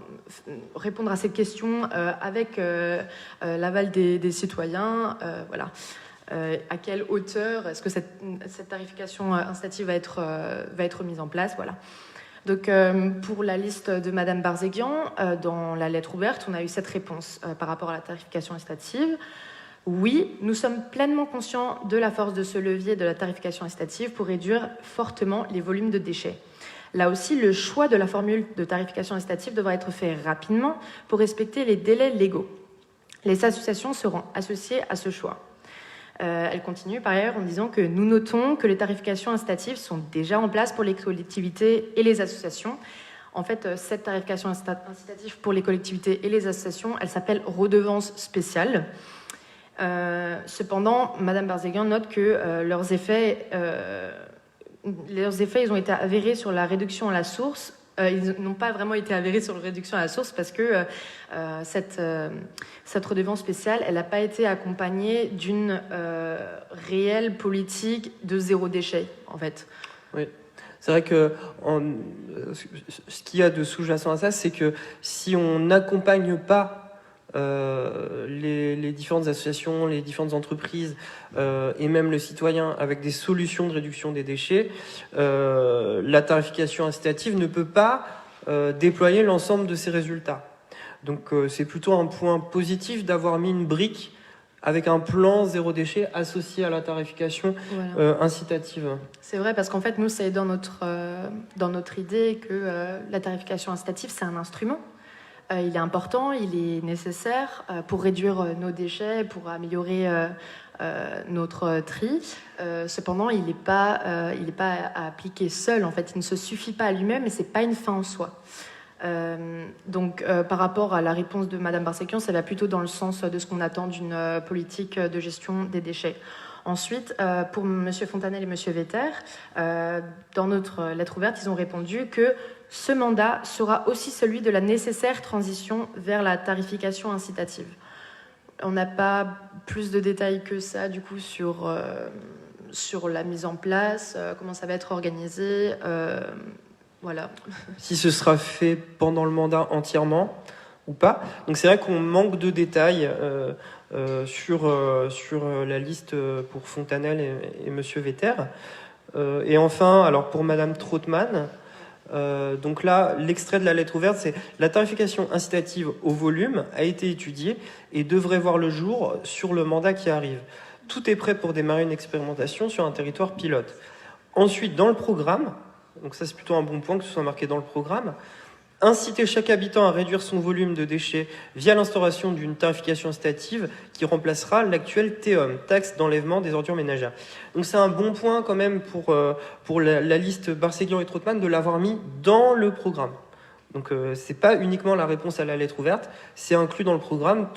répondre à ces questions avec l'aval des citoyens, voilà. À quelle hauteur est-ce que cette tarification incitative va être mise en place, voilà. Donc, pour la liste de Madame Barzéguian, dans la lettre ouverte, on a eu cette réponse par rapport à la tarification incitative. Oui, nous sommes pleinement conscients de la force de ce levier de la tarification incitative pour réduire fortement les volumes de déchets. Là aussi, le choix de la formule de tarification incitative devra être fait rapidement pour respecter les délais légaux. Les associations seront associées à ce choix. Elle continue par ailleurs en disant que nous notons que les tarifications incitatives sont déjà en place pour les collectivités et les associations. En fait, cette tarification incitative pour les collectivités et les associations, elle s'appelle redevance spéciale. Cependant, Madame Barzéguian note que leurs effets, ils ont été avérés sur la réduction à la source Ils n'ont pas vraiment été avérés sur la réduction à la source parce que cette redevance spéciale, elle n'a pas été accompagnée d'une réelle politique de zéro déchet, en fait. Oui. C'est vrai que ce qu'il y a de sous-jacent à ça, c'est que si on n'accompagne pas les différentes associations, les différentes entreprises et même le citoyen avec des solutions de réduction des déchets, la tarification incitative ne peut pas déployer l'ensemble de ces résultats. Donc c'est plutôt un point positif d'avoir mis une brique avec un plan zéro déchet associé à la tarification incitative. C'est vrai, parce qu'en fait, nous, c'est dans notre idée que la tarification incitative, c'est un instrument. Il est important, il est nécessaire pour réduire nos déchets, pour améliorer notre tri. Cependant, il n'est pas à appliquer seul. En fait, il ne se suffit pas à lui-même et c'est pas une fin en soi. Donc, par rapport à la réponse de Madame Barsekian, ça va plutôt dans le sens de ce qu'on attend d'une politique de gestion des déchets. Ensuite, pour Monsieur Fontanel et Monsieur Vetter, dans notre lettre ouverte, ils ont répondu que ce mandat sera aussi celui de la nécessaire transition vers la tarification incitative. On n'a pas plus de détails que ça, du coup, sur la mise en place, comment ça va être organisé, voilà. Si ce sera fait pendant le mandat entièrement ou pas. Donc c'est vrai qu'on manque de détails sur la liste pour Fontanel et Monsieur Vetter. Et enfin, alors pour Madame Trautmann, donc là, l'extrait de la lettre ouverte, c'est la tarification incitative au volume a été étudiée et devrait voir le jour sur le mandat qui arrive. Tout est prêt pour démarrer une expérimentation sur un territoire pilote. Ensuite, dans le programme, donc ça c'est plutôt un bon point que ce soit marqué dans le programme, inciter chaque habitant à réduire son volume de déchets via l'instauration d'une tarification incitative qui remplacera l'actuelle TEOM, taxe d'enlèvement des ordures ménagères. Donc c'est un bon point quand même pour la liste Barsekian et Trautmann de l'avoir mis dans le programme. Donc c'est pas uniquement la réponse à la lettre ouverte, c'est inclus dans le programme.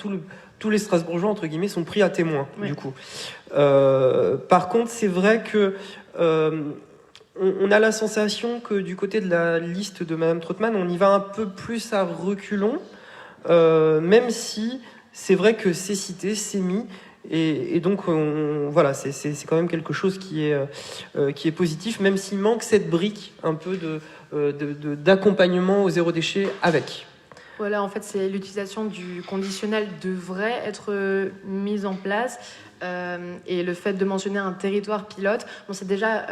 Tous les Strasbourgeois entre guillemets sont pris à témoin, oui. Du coup. Par contre, c'est vrai que on a la sensation que du côté de la liste de Madame Trautmann, on y va un peu plus à reculons, même si c'est vrai que c'est cité, c'est mis, et donc voilà, c'est quand même quelque chose qui est positif, même s'il manque cette brique un peu d'accompagnement au zéro déchet avec. Voilà, en fait, c'est l'utilisation du conditionnel devrait être mise en place. Et le fait de mentionner un territoire pilote, bon, c'est déjà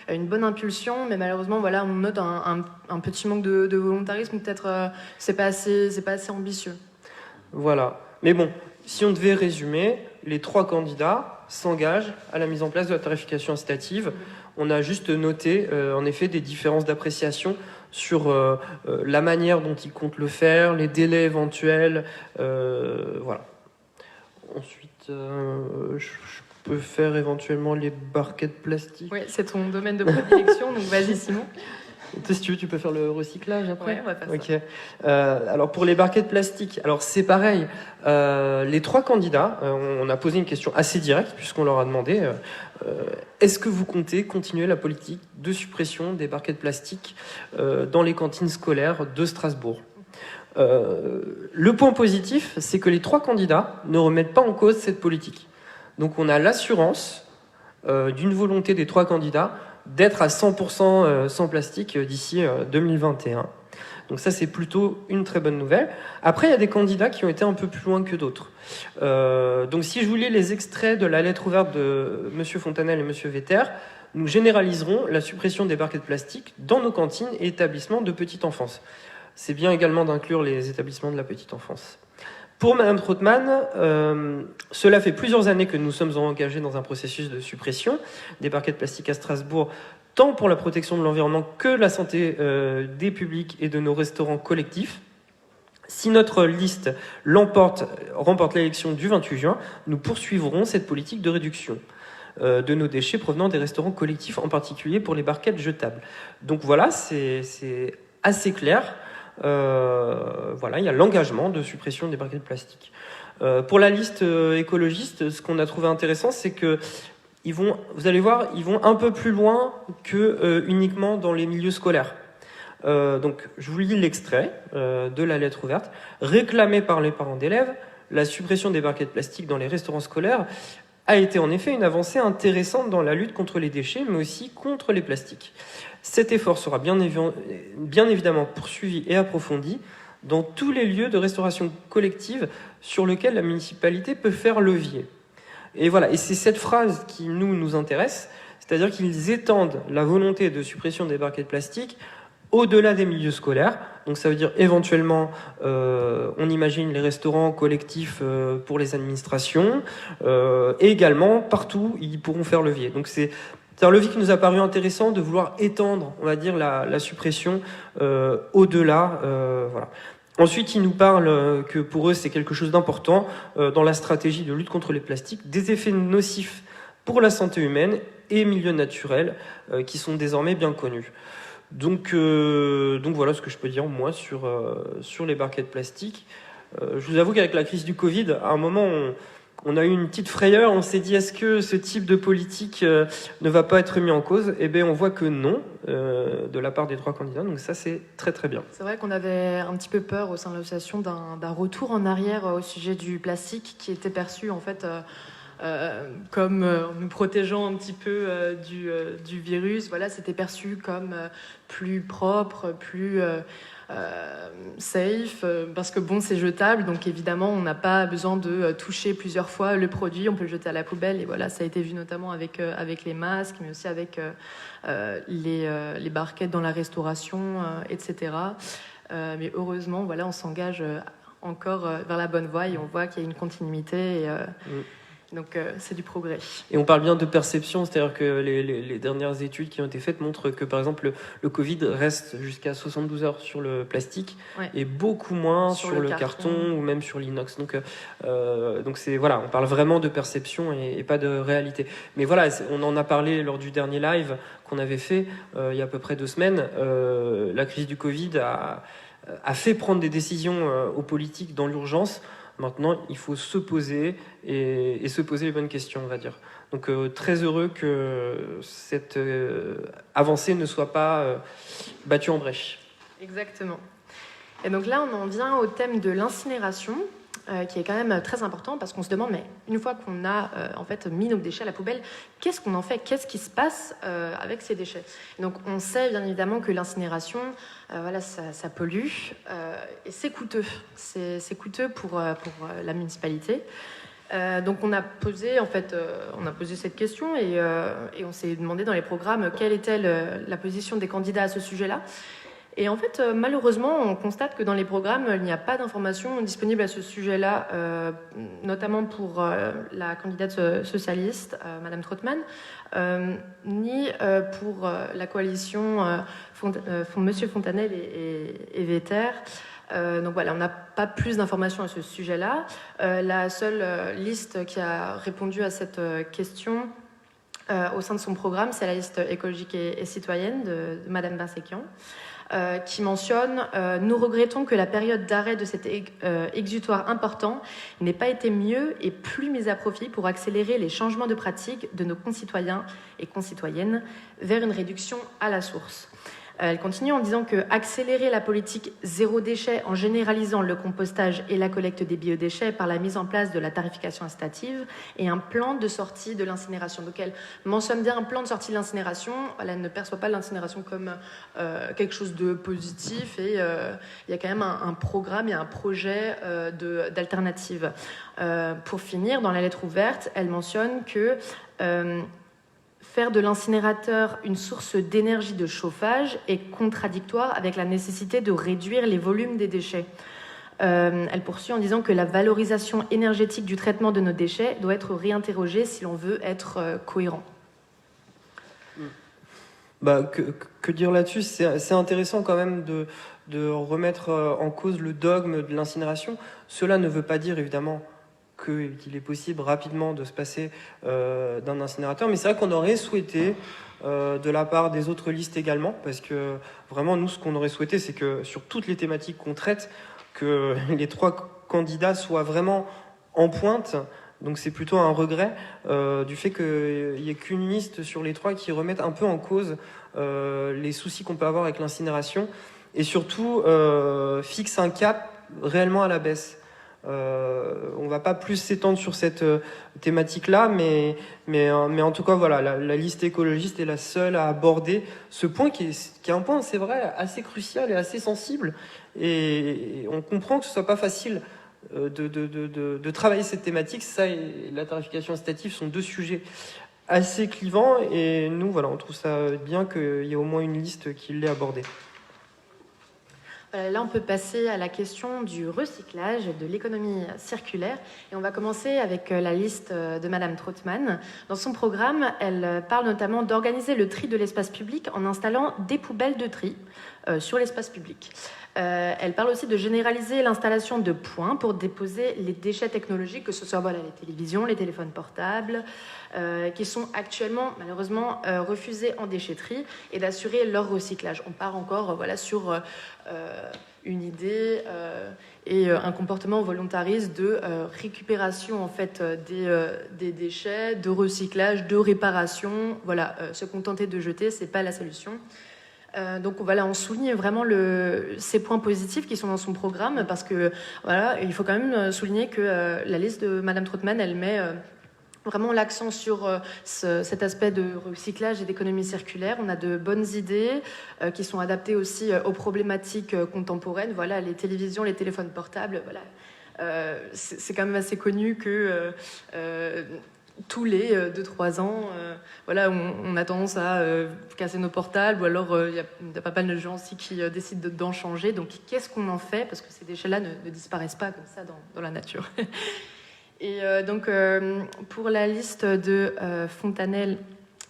une bonne impulsion, mais malheureusement, voilà, on note un petit manque de volontarisme. Peut-être c'est pas assez ambitieux. Voilà. Mais bon, si on devait résumer, les 3 candidats s'engagent à la mise en place de la tarification incitative. On a juste noté, en effet, des différences d'appréciation sur la manière dont ils comptent le faire, les délais éventuels, voilà. Ensuite, je peux faire éventuellement les barquettes plastiques. Oui, c'est ton domaine de prédilection, donc vas-y Simon. Si tu veux, tu peux faire le recyclage après. Ouais, on va faire okay. Alors pour les barquettes plastiques, alors c'est pareil. Les 3 candidats, on a posé une question assez directe puisqu'on leur a demandé est-ce que vous comptez continuer la politique de suppression des barquettes plastiques dans les cantines scolaires de Strasbourg ? Le point positif, c'est que les 3 candidats ne remettent pas en cause cette politique. Donc on a l'assurance d'une volonté des 3 candidats d'être à 100% sans plastique d'ici 2021. Donc ça, c'est plutôt une très bonne nouvelle. Après, il y a des candidats qui ont été un peu plus loin que d'autres. Donc si je vous lis les extraits de la lettre ouverte de M. Fontanel et M. Vetter, nous généraliserons la suppression des barquettes plastiques dans nos cantines et établissements de petite enfance. C'est bien également d'inclure les établissements de la petite enfance. Pour Mme Trautmann, cela fait plusieurs années que nous sommes engagés dans un processus de suppression des barquettes plastiques à Strasbourg, tant pour la protection de l'environnement que la santé des publics et de nos restaurants collectifs. Si notre liste remporte l'élection du 28 juin, nous poursuivrons cette politique de réduction de nos déchets provenant des restaurants collectifs, en particulier pour les barquettes jetables. Donc voilà, c'est assez clair. Voilà, il y a l'engagement de suppression des barquettes plastiques. Pour la liste écologiste, ce qu'on a trouvé intéressant, c'est que vous allez voir, ils vont un peu plus loin que uniquement dans les milieux scolaires. Donc, je vous lis l'extrait de la lettre ouverte. Réclamée par les parents d'élèves, la suppression des barquettes plastiques dans les restaurants scolaires a été en effet une avancée intéressante dans la lutte contre les déchets, mais aussi contre les plastiques. Cet effort sera bien évidemment poursuivi et approfondi dans tous les lieux de restauration collective sur lesquels la municipalité peut faire levier. Et voilà, et c'est cette phrase qui nous intéresse, c'est-à-dire qu'ils étendent la volonté de suppression des barquettes plastiques au-delà des milieux scolaires. Donc ça veut dire éventuellement, on imagine les restaurants collectifs pour les administrations, et également partout ils pourront faire levier. Donc c'est un levier qui nous a paru intéressant de vouloir étendre, on va dire, la suppression au-delà. Voilà. Ensuite, ils nous parlent que pour eux, c'est quelque chose d'important dans la stratégie de lutte contre les plastiques, des effets nocifs pour la santé humaine et milieu naturel qui sont désormais bien connus. Donc voilà ce que je peux dire, moi, sur les barquettes plastiques. Je vous avoue qu'avec la crise du Covid, à un moment, on a eu une petite frayeur. On s'est dit, est-ce que ce type de politique ne va pas être mis en cause ? Eh bien, on voit que non, de la part des 3 candidats. Donc ça, c'est très, très bien. C'est vrai qu'on avait un petit peu peur au sein de l'association d'un retour en arrière au sujet du plastique qui était perçu, en fait... comme nous protégeant un petit peu du virus. Voilà, c'était perçu comme plus propre, plus safe, parce que bon, c'est jetable, donc évidemment, on n'a pas besoin de toucher plusieurs fois le produit, on peut le jeter à la poubelle, et voilà, ça a été vu notamment avec les masques, mais aussi avec les barquettes dans la restauration, etc. Mais heureusement, voilà, on s'engage encore vers la bonne voie et on voit qu'il y a une continuité et, donc c'est du progrès. Et on parle bien de perception, c'est-à-dire que les dernières études qui ont été faites montrent que par exemple le Covid reste jusqu'à 72 heures sur le plastique et beaucoup moins sur le carton ou même sur l'inox. Donc c'est voilà, on parle vraiment de perception et pas de réalité. Mais voilà, on en a parlé lors du dernier live qu'on avait fait il y a à peu près 2 semaines. La crise du Covid a fait prendre des décisions aux politiques dans l'urgence. Maintenant, il faut se poser et se poser les bonnes questions, on va dire. Donc, très heureux que cette avancée ne soit pas battue en brèche. Exactement. Et donc là, on en vient au thème de l'incinération, qui est quand même très important, parce qu'on se demande, mais une fois qu'on a en fait mis nos déchets à la poubelle, qu'est-ce qu'on en fait ? Qu'est-ce qui se passe avec ces déchets ? Et donc, on sait bien évidemment que l'incinération, voilà, ça pollue et c'est coûteux. C'est coûteux pour la municipalité. Donc on a posé cette question et on s'est demandé dans les programmes quelle était la position des candidats à ce sujet-là. Et en fait, malheureusement, on constate que dans les programmes, il n'y a pas d'informations disponibles à ce sujet-là, notamment pour la candidate socialiste, Madame Trottmann, ni pour la coalition Monsieur Fontanel et Vetter. Donc voilà, on n'a pas plus d'informations à ce sujet-là. La seule liste qui a répondu à cette question au sein de son programme, c'est la liste écologique et citoyenne de Madame Barsekian, qui mentionne « Nous regrettons que la période d'arrêt de cet exutoire important n'ait pas été mieux et plus mise à profit pour accélérer les changements de pratiques de nos concitoyens et concitoyennes vers une réduction à la source. » Elle continue en disant que accélérer la politique zéro déchet en généralisant le compostage et la collecte des biodéchets par la mise en place de la tarification incitative et un plan de sortie de l'incinération. Donc elle mentionne bien un plan de sortie de l'incinération. Elle ne perçoit pas l'incinération comme quelque chose de positif et il y a quand même un programme et un projet d'alternative. Pour finir, dans la lettre ouverte, elle mentionne que faire de l'incinérateur une source d'énergie de chauffage est contradictoire avec la nécessité de réduire les volumes des déchets. Elle poursuit en disant que la valorisation énergétique du traitement de nos déchets doit être réinterrogée si l'on veut être cohérent. Que dire là-dessus ? C'est intéressant quand même de remettre en cause le dogme de l'incinération. Cela ne veut pas dire évidemment qu'il est possible rapidement de se passer d'un incinérateur, mais c'est vrai qu'on aurait souhaité de la part des autres listes également, parce que vraiment nous ce qu'on aurait souhaité c'est que sur toutes les thématiques qu'on traite, que les 3 candidats soient vraiment en pointe Donc c'est plutôt un regret du fait qu'il n'y ait qu'une liste sur les 3 qui remettent un peu en cause les soucis qu'on peut avoir avec l'incinération et surtout fixe un cap réellement à la baisse. On va pas plus s'étendre sur cette thématique-là, mais en tout cas, voilà, la liste écologiste est la seule à aborder ce point qui est un point, c'est vrai, assez crucial et assez sensible. Et on comprend que ce soit pas facile de travailler cette thématique. Ça et la tarification incitative sont 2 sujets assez clivants. Et nous, voilà, on trouve ça bien qu'il y ait au moins une liste qui l'ait abordé. Là, on peut passer à la question du recyclage, de l'économie circulaire. Et on va commencer avec la liste de Madame Trautmann. Dans son programme, elle parle notamment d'organiser le tri de l'espace public en installant des poubelles de tri sur l'espace public. Elle parle aussi de généraliser l'installation de points pour déposer les déchets technologiques, que ce soit les télévisions, les téléphones portables, qui sont actuellement malheureusement refusés en déchetterie, et d'assurer leur recyclage. On part encore sur une idée et un comportement volontariste de récupération en fait des déchets, de recyclage, de réparation. Se contenter de jeter, c'est pas la solution. Donc on souligne vraiment ces points positifs qui sont dans son programme, parce que il faut quand même souligner que la liste de Madame Trautmann, elle met vraiment l'accent sur cet aspect de recyclage et d'économie circulaire. On a de bonnes idées qui sont adaptées aussi aux problématiques contemporaines. Les télévisions, les téléphones portables, c'est quand même assez connu que tous les 2-3 ans, on a tendance à casser nos portables, ou alors il y a pas mal de gens aussi qui décident d'en changer. Donc qu'est-ce qu'on en fait ? Parce que ces déchets-là ne disparaissent pas comme ça dans la nature. Et donc pour la liste de Fontanelle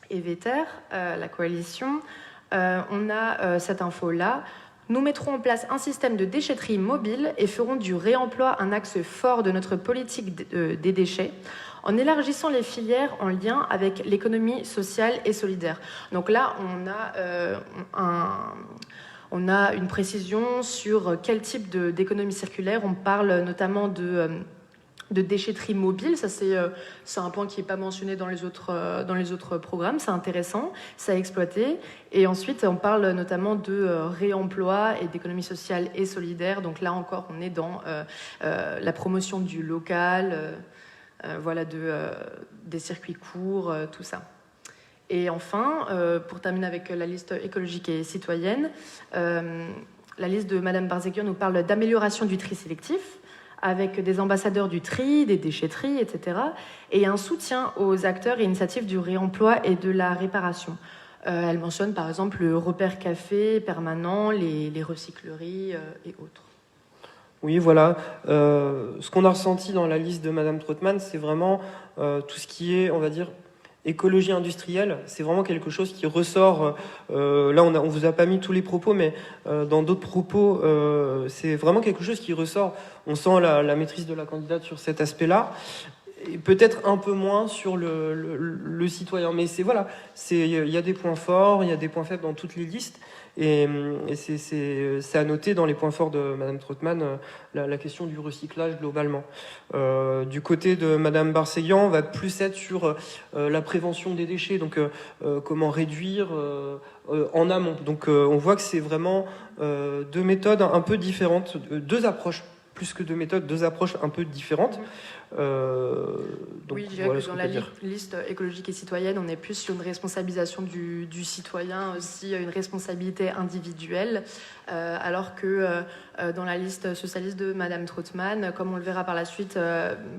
et Vetter, la coalition, on a cette info-là. Nous mettrons en place un système de déchetterie mobile et ferons du réemploi un axe fort de notre politique des déchets, en élargissant les filières en lien avec l'économie sociale et solidaire. Donc là, on a une précision sur quel type d'économie circulaire. On parle notamment de déchetterie mobile. Ça, c'est un point qui n'est pas mentionné dans les autres programmes. C'est intéressant, ça a exploité. Et ensuite, on parle notamment de réemploi et d'économie sociale et solidaire. Donc là encore, on est dans la promotion du local, des circuits courts, tout ça. Et enfin, pour terminer avec la liste écologique et citoyenne, la liste de Madame Barzeguian nous parle d'amélioration du tri sélectif, avec des ambassadeurs du tri, des déchetteries, etc. Et un soutien aux acteurs et initiatives du réemploi et de la réparation. Elle mentionne par exemple le repère café permanent, les recycleries et autres. Oui, voilà. Ce qu'on a ressenti dans la liste de Madame Trautmann, c'est vraiment tout ce qui est, on va dire, écologie industrielle. C'est vraiment quelque chose qui ressort. Là, on vous a pas mis tous les propos, mais dans d'autres propos, c'est vraiment quelque chose qui ressort. On sent la maîtrise de la candidate sur cet aspect-là. Et peut-être un peu moins sur le citoyen. Mais il y a des points forts, il y a des points faibles dans toutes les listes. Et c'est à noter dans les points forts de Madame Trautmann la question du recyclage globalement. Du côté de Madame Barzeguian, on va plus être sur la prévention des déchets, donc comment réduire en amont. Donc on voit que c'est vraiment 2 méthodes un peu différentes, 2 approches. Plus que 2 méthodes, 2 approches un peu différentes. Donc, oui, je dirais que dans la liste écologique et citoyenne, on est plus sur une responsabilisation du citoyen, aussi une responsabilité individuelle, alors que dans la liste socialiste de Madame Trautmann, comme on le verra par la suite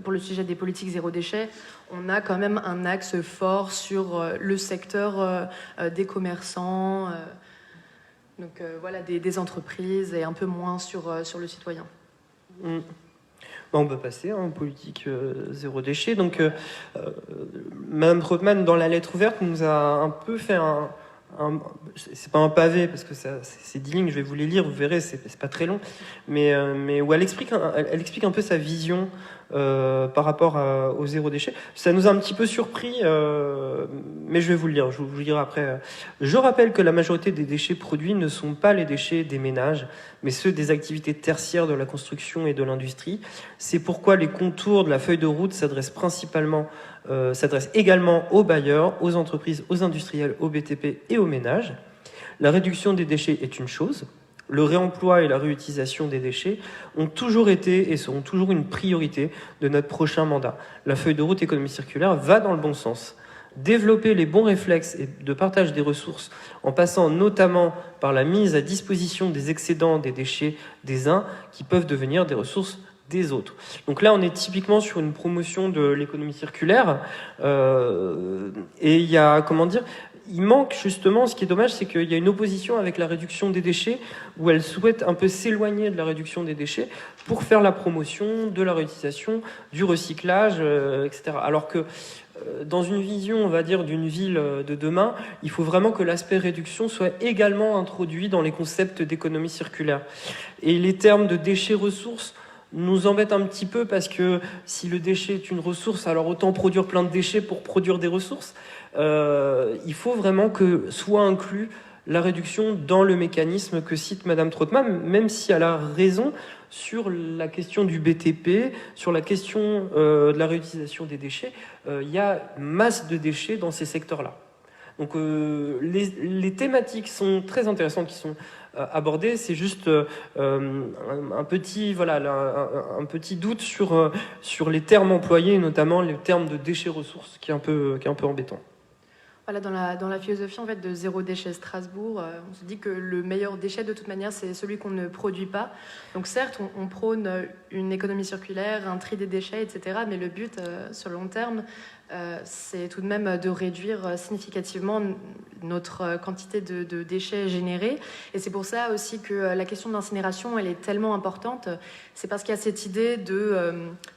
pour le sujet des politiques zéro déchet, on a quand même un axe fort sur le secteur des commerçants, des entreprises, et un peu moins sur le citoyen. On peut passer en politique zéro déchet. Donc, Madame Trautmann, dans la lettre ouverte, nous a un peu fait c'est pas un pavé parce que c'est 10 lignes. Je vais vous les lire, vous verrez, c'est pas très long, mais où elle explique un peu sa vision par rapport au zéro déchet. Ça nous a un petit peu surpris, mais je vais vous le lire, je vous le dirai après. Je rappelle que la majorité des déchets produits ne sont pas les déchets des ménages, mais ceux des activités tertiaires de la construction et de l'industrie. C'est pourquoi les contours de la feuille de route s'adressent également aux bailleurs, aux entreprises, aux industriels, aux BTP et aux ménages. La réduction des déchets est une chose. Le réemploi et la réutilisation des déchets ont toujours été et seront toujours une priorité de notre prochain mandat. La feuille de route économie circulaire va dans le bon sens. Développer les bons réflexes et de partage des ressources en passant notamment par la mise à disposition des excédents des déchets des uns qui peuvent devenir des ressources des autres. Donc là, on est typiquement sur une promotion de l'économie circulaire et il y a, il manque justement, ce qui est dommage, c'est qu'il y a une opposition avec la réduction des déchets, où elle souhaite un peu s'éloigner de la réduction des déchets pour faire la promotion de la réutilisation, du recyclage, etc. Alors que dans une vision, on va dire, d'une ville de demain, il faut vraiment que l'aspect réduction soit également introduit dans les concepts d'économie circulaire. Et les termes de déchets-ressources nous embêtent un petit peu parce que si le déchet est une ressource, alors autant produire plein de déchets pour produire des ressources. Il faut vraiment que soit inclus la réduction dans le mécanisme que cite Madame Trautmann, même si elle a raison sur la question du BTP, sur la question de la réutilisation des déchets. Il y a masse de déchets dans ces secteurs-là. Donc les thématiques sont très intéressantes qui sont abordées. C'est juste un petit doute sur les termes employés, notamment les termes de déchets-ressources, qui est un peu embêtant. Voilà, dans la philosophie en fait, de zéro déchet Strasbourg, on se dit que le meilleur déchet, de toute manière, c'est celui qu'on ne produit pas. Donc certes, on prône une économie circulaire, un tri des déchets, etc. Mais le but, sur le long terme, c'est tout de même de réduire significativement notre quantité de déchets générés. Et c'est pour ça aussi que la question de l'incinération, elle est tellement importante. C'est parce qu'il y a cette idée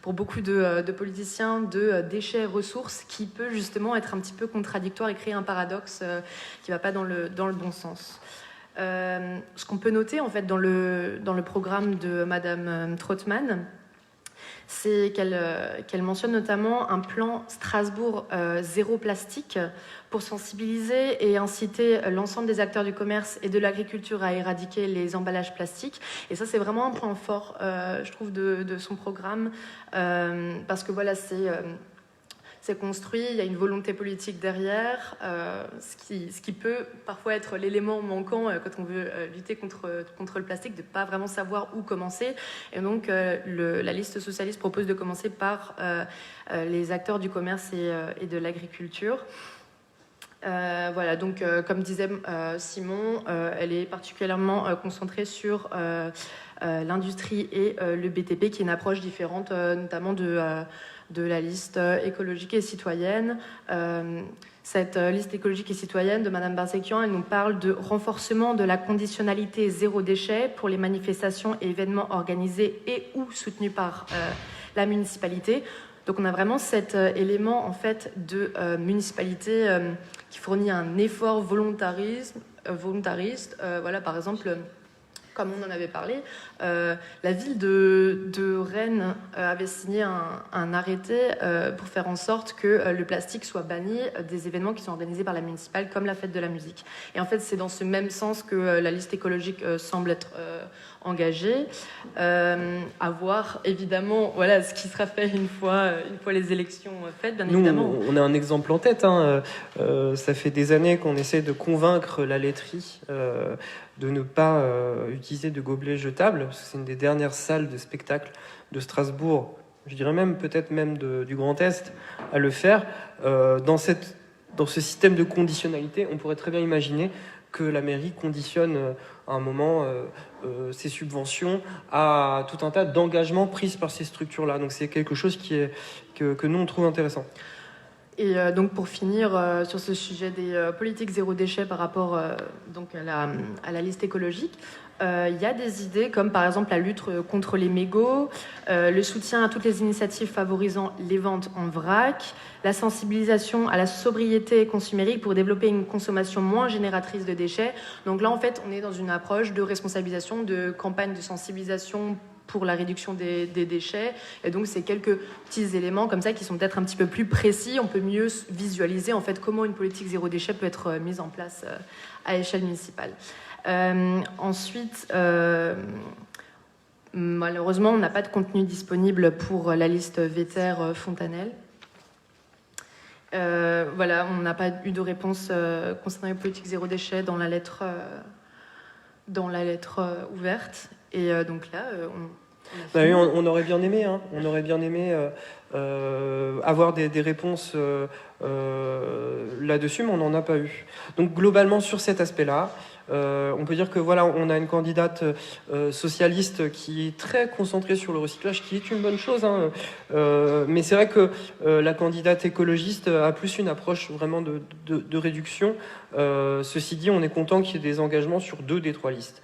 pour beaucoup de politiciens, de déchets-ressources qui peut justement être un petit peu contradictoire et créer un paradoxe qui ne va pas dans le bon sens. Ce qu'on peut noter en fait dans le programme de Madame Trautmann, c'est qu'elle mentionne notamment un plan Strasbourg zéro plastique pour sensibiliser et inciter l'ensemble des acteurs du commerce et de l'agriculture à éradiquer les emballages plastiques. Et ça, c'est vraiment un point fort, je trouve, de son programme, parce que voilà, c'est construit, il y a une volonté politique derrière, ce qui peut parfois être l'élément manquant quand on veut lutter contre le plastique, de ne pas vraiment savoir où commencer. Et donc, la liste socialiste propose de commencer par les acteurs du commerce et de l'agriculture. Voilà, donc comme disait Simon, elle est particulièrement concentrée sur l'industrie et le BTP, qui est une approche différente, notamment de la liste écologique et citoyenne. Cette liste écologique et citoyenne de Madame Barsekian, elle nous parle de renforcement de la conditionnalité zéro déchet pour les manifestations et événements organisés et ou soutenus par la municipalité. Donc on a vraiment cet élément en fait de municipalité qui fournit un effort volontariste. Voilà, par exemple, comme on en avait parlé, la ville de Rennes avait signé un arrêté pour faire en sorte que le plastique soit banni des événements qui sont organisés par la municipale, comme la fête de la musique. Et en fait, c'est dans ce même sens que la liste écologique semble être engagée. À voir, évidemment, voilà, ce qui sera fait une fois les élections faites, bien évidemment. On a un exemple en tête. Ça fait des années qu'on essaie de convaincre la laiterie de ne pas utiliser de gobelets jetables, parce que c'est une des dernières salles de spectacle de Strasbourg, je dirais même peut-être même du Grand Est, à le faire. Dans ce système de conditionnalité, on pourrait très bien imaginer que la mairie conditionne à un moment ses subventions à tout un tas d'engagements pris par ces structures-là. Donc c'est quelque chose que nous on trouve intéressant. Et donc pour finir sur ce sujet des politiques zéro déchet par rapport donc à la liste écologique, il y a des idées comme par exemple la lutte contre les mégots, le soutien à toutes les initiatives favorisant les ventes en vrac, la sensibilisation à la sobriété consumérique pour développer une consommation moins génératrice de déchets. Donc là en fait on est dans une approche de responsabilisation, de campagne de sensibilisation pour la réduction des déchets. Et donc, c'est quelques petits éléments comme ça qui sont peut-être un petit peu plus précis. On peut mieux visualiser en fait comment une politique zéro déchet peut être mise en place à échelle municipale. Ensuite, malheureusement, on n'a pas de contenu disponible pour la liste Vetter Fontanelle. Voilà, on n'a pas eu de réponse concernant les politiques zéro déchet dans la lettre ouverte. Et donc là, on aurait bien aimé, hein. On aurait bien aimé avoir des réponses là-dessus, mais on n'en a pas eu. Donc globalement, sur cet aspect-là, on peut dire que voilà, on a une candidate socialiste qui est très concentrée sur le recyclage, qui est une bonne chose, hein. Mais c'est vrai que la candidate écologiste a plus une approche vraiment de réduction. Ceci dit, on est content qu'il y ait des engagements sur 2 des 3 listes.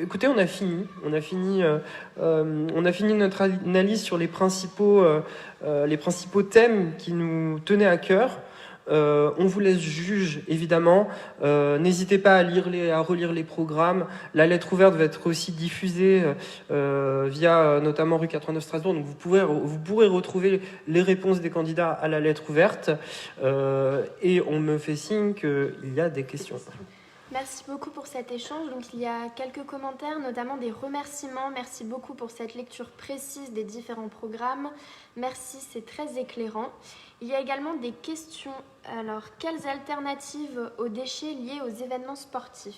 Écoutez, on a fini notre analyse sur les principaux thèmes qui nous tenaient à cœur. On vous laisse juge, évidemment. N'hésitez pas à relire les programmes. La lettre ouverte va être aussi diffusée via notamment Rue 89 Strasbourg. Donc vous pourrez retrouver les réponses des candidats à la lettre ouverte. Et on me fait signe qu'il y a des questions. Merci beaucoup pour cet échange. Donc, il y a quelques commentaires, notamment des remerciements. Merci beaucoup pour cette lecture précise des différents programmes. Merci, c'est très éclairant. Il y a également des questions. Alors, quelles alternatives aux déchets liés aux événements sportifs ?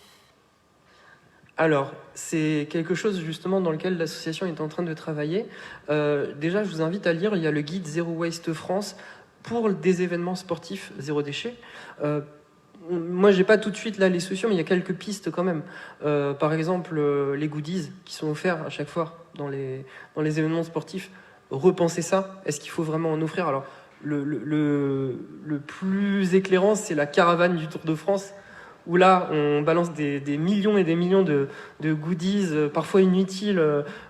Alors, c'est quelque chose justement dans lequel l'association est en train de travailler. Déjà, je vous invite à lire, il y a le guide Zero Waste France pour des événements sportifs zéro déchet. Moi, j'ai pas tout de suite là les solutions, mais il y a quelques pistes quand même. Par exemple, les goodies qui sont offerts à chaque fois dans les événements sportifs. Repenser ça. Est-ce qu'il faut vraiment en offrir ? Alors, le plus éclairant, c'est la caravane du Tour de France, où là, on balance des millions et des millions de goodies, parfois inutiles,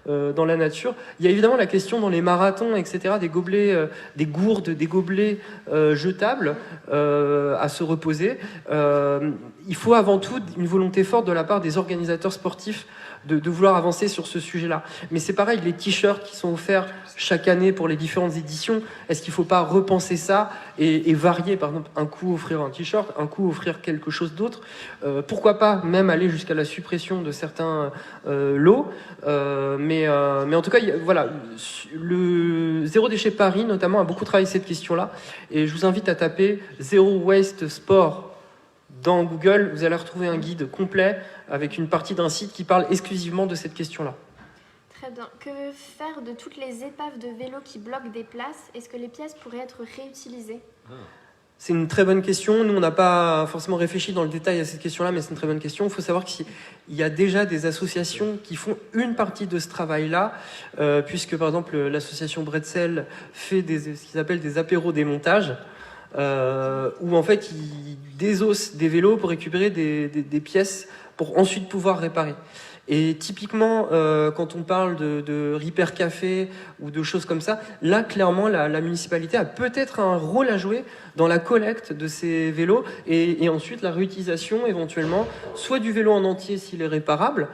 dans la nature. Il y a évidemment la question dans les marathons, etc., des gobelets, des gourdes, des gobelets jetables à se reposer. Il faut avant tout une volonté forte de la part des organisateurs sportifs de vouloir avancer sur ce sujet-là. Mais c'est pareil, les t-shirts qui sont offerts chaque année pour les différentes éditions, est-ce qu'il ne faut pas repenser ça et varier, par exemple, un coup offrir un t-shirt, un coup offrir quelque chose d'autre, pourquoi pas même aller jusqu'à la suppression de certains lots, mais en tout cas, voilà, le Zéro Déchet Paris, notamment, a beaucoup travaillé cette question-là, et je vous invite à taper Zero Waste Sport dans Google, vous allez retrouver un guide complet avec une partie d'un site qui parle exclusivement de cette question-là. Très bien. Que faire de toutes les épaves de vélos qui bloquent des places ? Est-ce que les pièces pourraient être réutilisées ? C'est une très bonne question. Nous, on n'a pas forcément réfléchi dans le détail à cette question-là, mais c'est une très bonne question. Il faut savoir qu'il y a déjà des associations qui font une partie de ce travail-là, puisque, par exemple, l'association Bretzel fait ce qu'ils appellent des apéros démontage, où en fait ils désossent des vélos pour récupérer des pièces pour ensuite pouvoir réparer. Et typiquement, quand on parle de Repair Café ou de choses comme ça, là, clairement, la municipalité a peut-être un rôle à jouer dans la collecte de ces vélos et ensuite la réutilisation éventuellement, soit du vélo en entier s'il est réparable.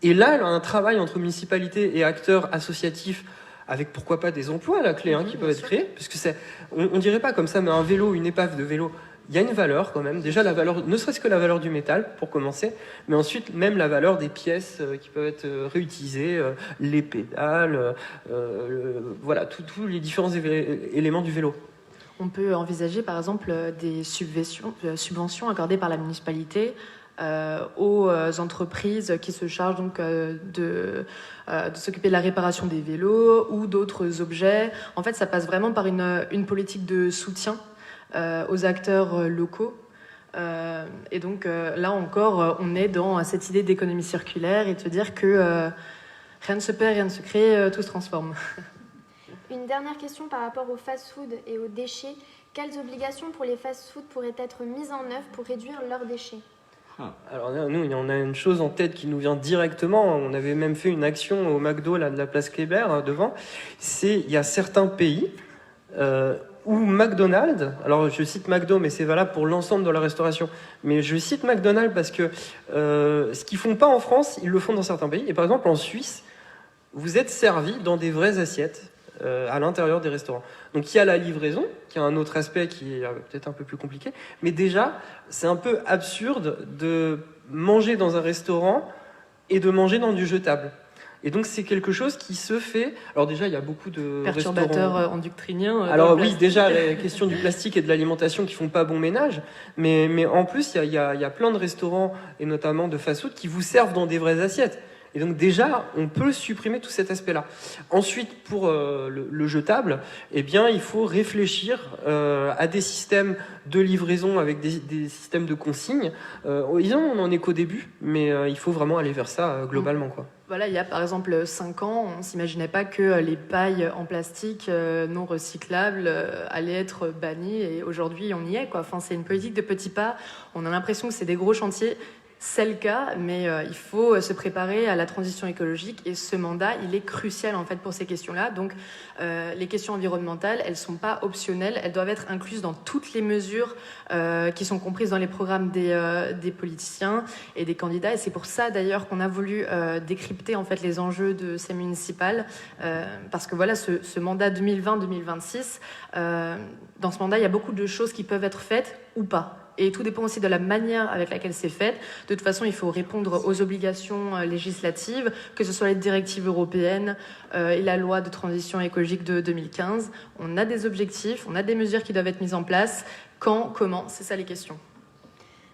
Et là, elle a un travail entre municipalité et acteurs associatifs avec pourquoi pas des emplois à la clé qui peuvent être créés, parce que on dirait pas comme ça, mais un vélo, une épave de vélo, il y a une valeur quand même. Déjà la valeur, ne serait-ce que la valeur du métal pour commencer, mais ensuite même la valeur des pièces qui peuvent être réutilisées, les pédales, voilà, tous les différents éléments du vélo. On peut envisager par exemple des subventions accordées par la municipalité aux entreprises qui se chargent donc de s'occuper de la réparation des vélos ou d'autres objets. En fait, ça passe vraiment par une politique de soutien aux acteurs locaux. Et donc là encore, on est dans cette idée d'économie circulaire et de se dire que rien ne se perd, rien ne se crée, tout se transforme. Une dernière question par rapport aux fast-food et aux déchets. Quelles obligations pour les fast-food pourraient être mises en œuvre pour réduire leurs déchets ? Alors nous, on a une chose en tête qui nous vient directement. On avait même fait une action au McDo là, de la place Kléber devant. Il y a certains pays où McDonald's, alors je cite McDo, mais c'est valable pour l'ensemble de la restauration. Mais je cite McDonald's parce que ce qu'ils font pas en France, ils le font dans certains pays. Et par exemple en Suisse, vous êtes servi dans des vraies assiettes à l'intérieur des restaurants. Donc il y a la livraison, qui a un autre aspect qui est peut-être un peu plus compliqué, mais déjà, c'est un peu absurde de manger dans un restaurant et de manger dans du jetable. Et donc c'est quelque chose qui se fait. Alors déjà, il y a beaucoup de perturbateurs endocriniens. Alors oui, déjà la question du plastique et de l'alimentation qui font pas bon ménage, mais en plus il y a plein de restaurants et notamment de fast-food qui vous servent dans des vraies assiettes. Et donc déjà, on peut supprimer tout cet aspect-là. Ensuite, pour le jetable, eh bien, il faut réfléchir à des systèmes de livraison avec des systèmes de consigne. On en est qu'au début, mais il faut vraiment aller vers ça globalement, quoi. Voilà, il y a par exemple 5 ans, on ne s'imaginait pas que les pailles en plastique non recyclables allaient être bannies, et aujourd'hui on y est, quoi. Enfin, c'est une politique de petits pas, on a l'impression que c'est des gros chantiers. C'est le cas, mais il faut se préparer à la transition écologique, et ce mandat, il est crucial en fait pour ces questions-là. Donc, les questions environnementales, elles sont pas optionnelles, elles doivent être incluses dans toutes les mesures qui sont comprises dans les programmes des politiciens et des candidats. Et c'est pour ça d'ailleurs qu'on a voulu décrypter en fait les enjeux de ces municipales, parce que voilà, ce mandat 2020-2026, dans ce mandat, il y a beaucoup de choses qui peuvent être faites ou pas. Et tout dépend aussi de la manière avec laquelle c'est fait. De toute façon, il faut répondre aux obligations législatives, que ce soit les directives européennes et la loi de transition écologique de 2015. On a des objectifs, on a des mesures qui doivent être mises en place. Quand, comment, c'est ça les questions.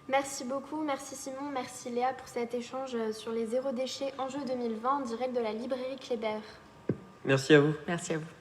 Merci beaucoup, merci Simon, merci Léa pour cet échange sur les zéro déchets enjeux 2020 en direct de la librairie Kléber. Merci à vous. Merci à vous.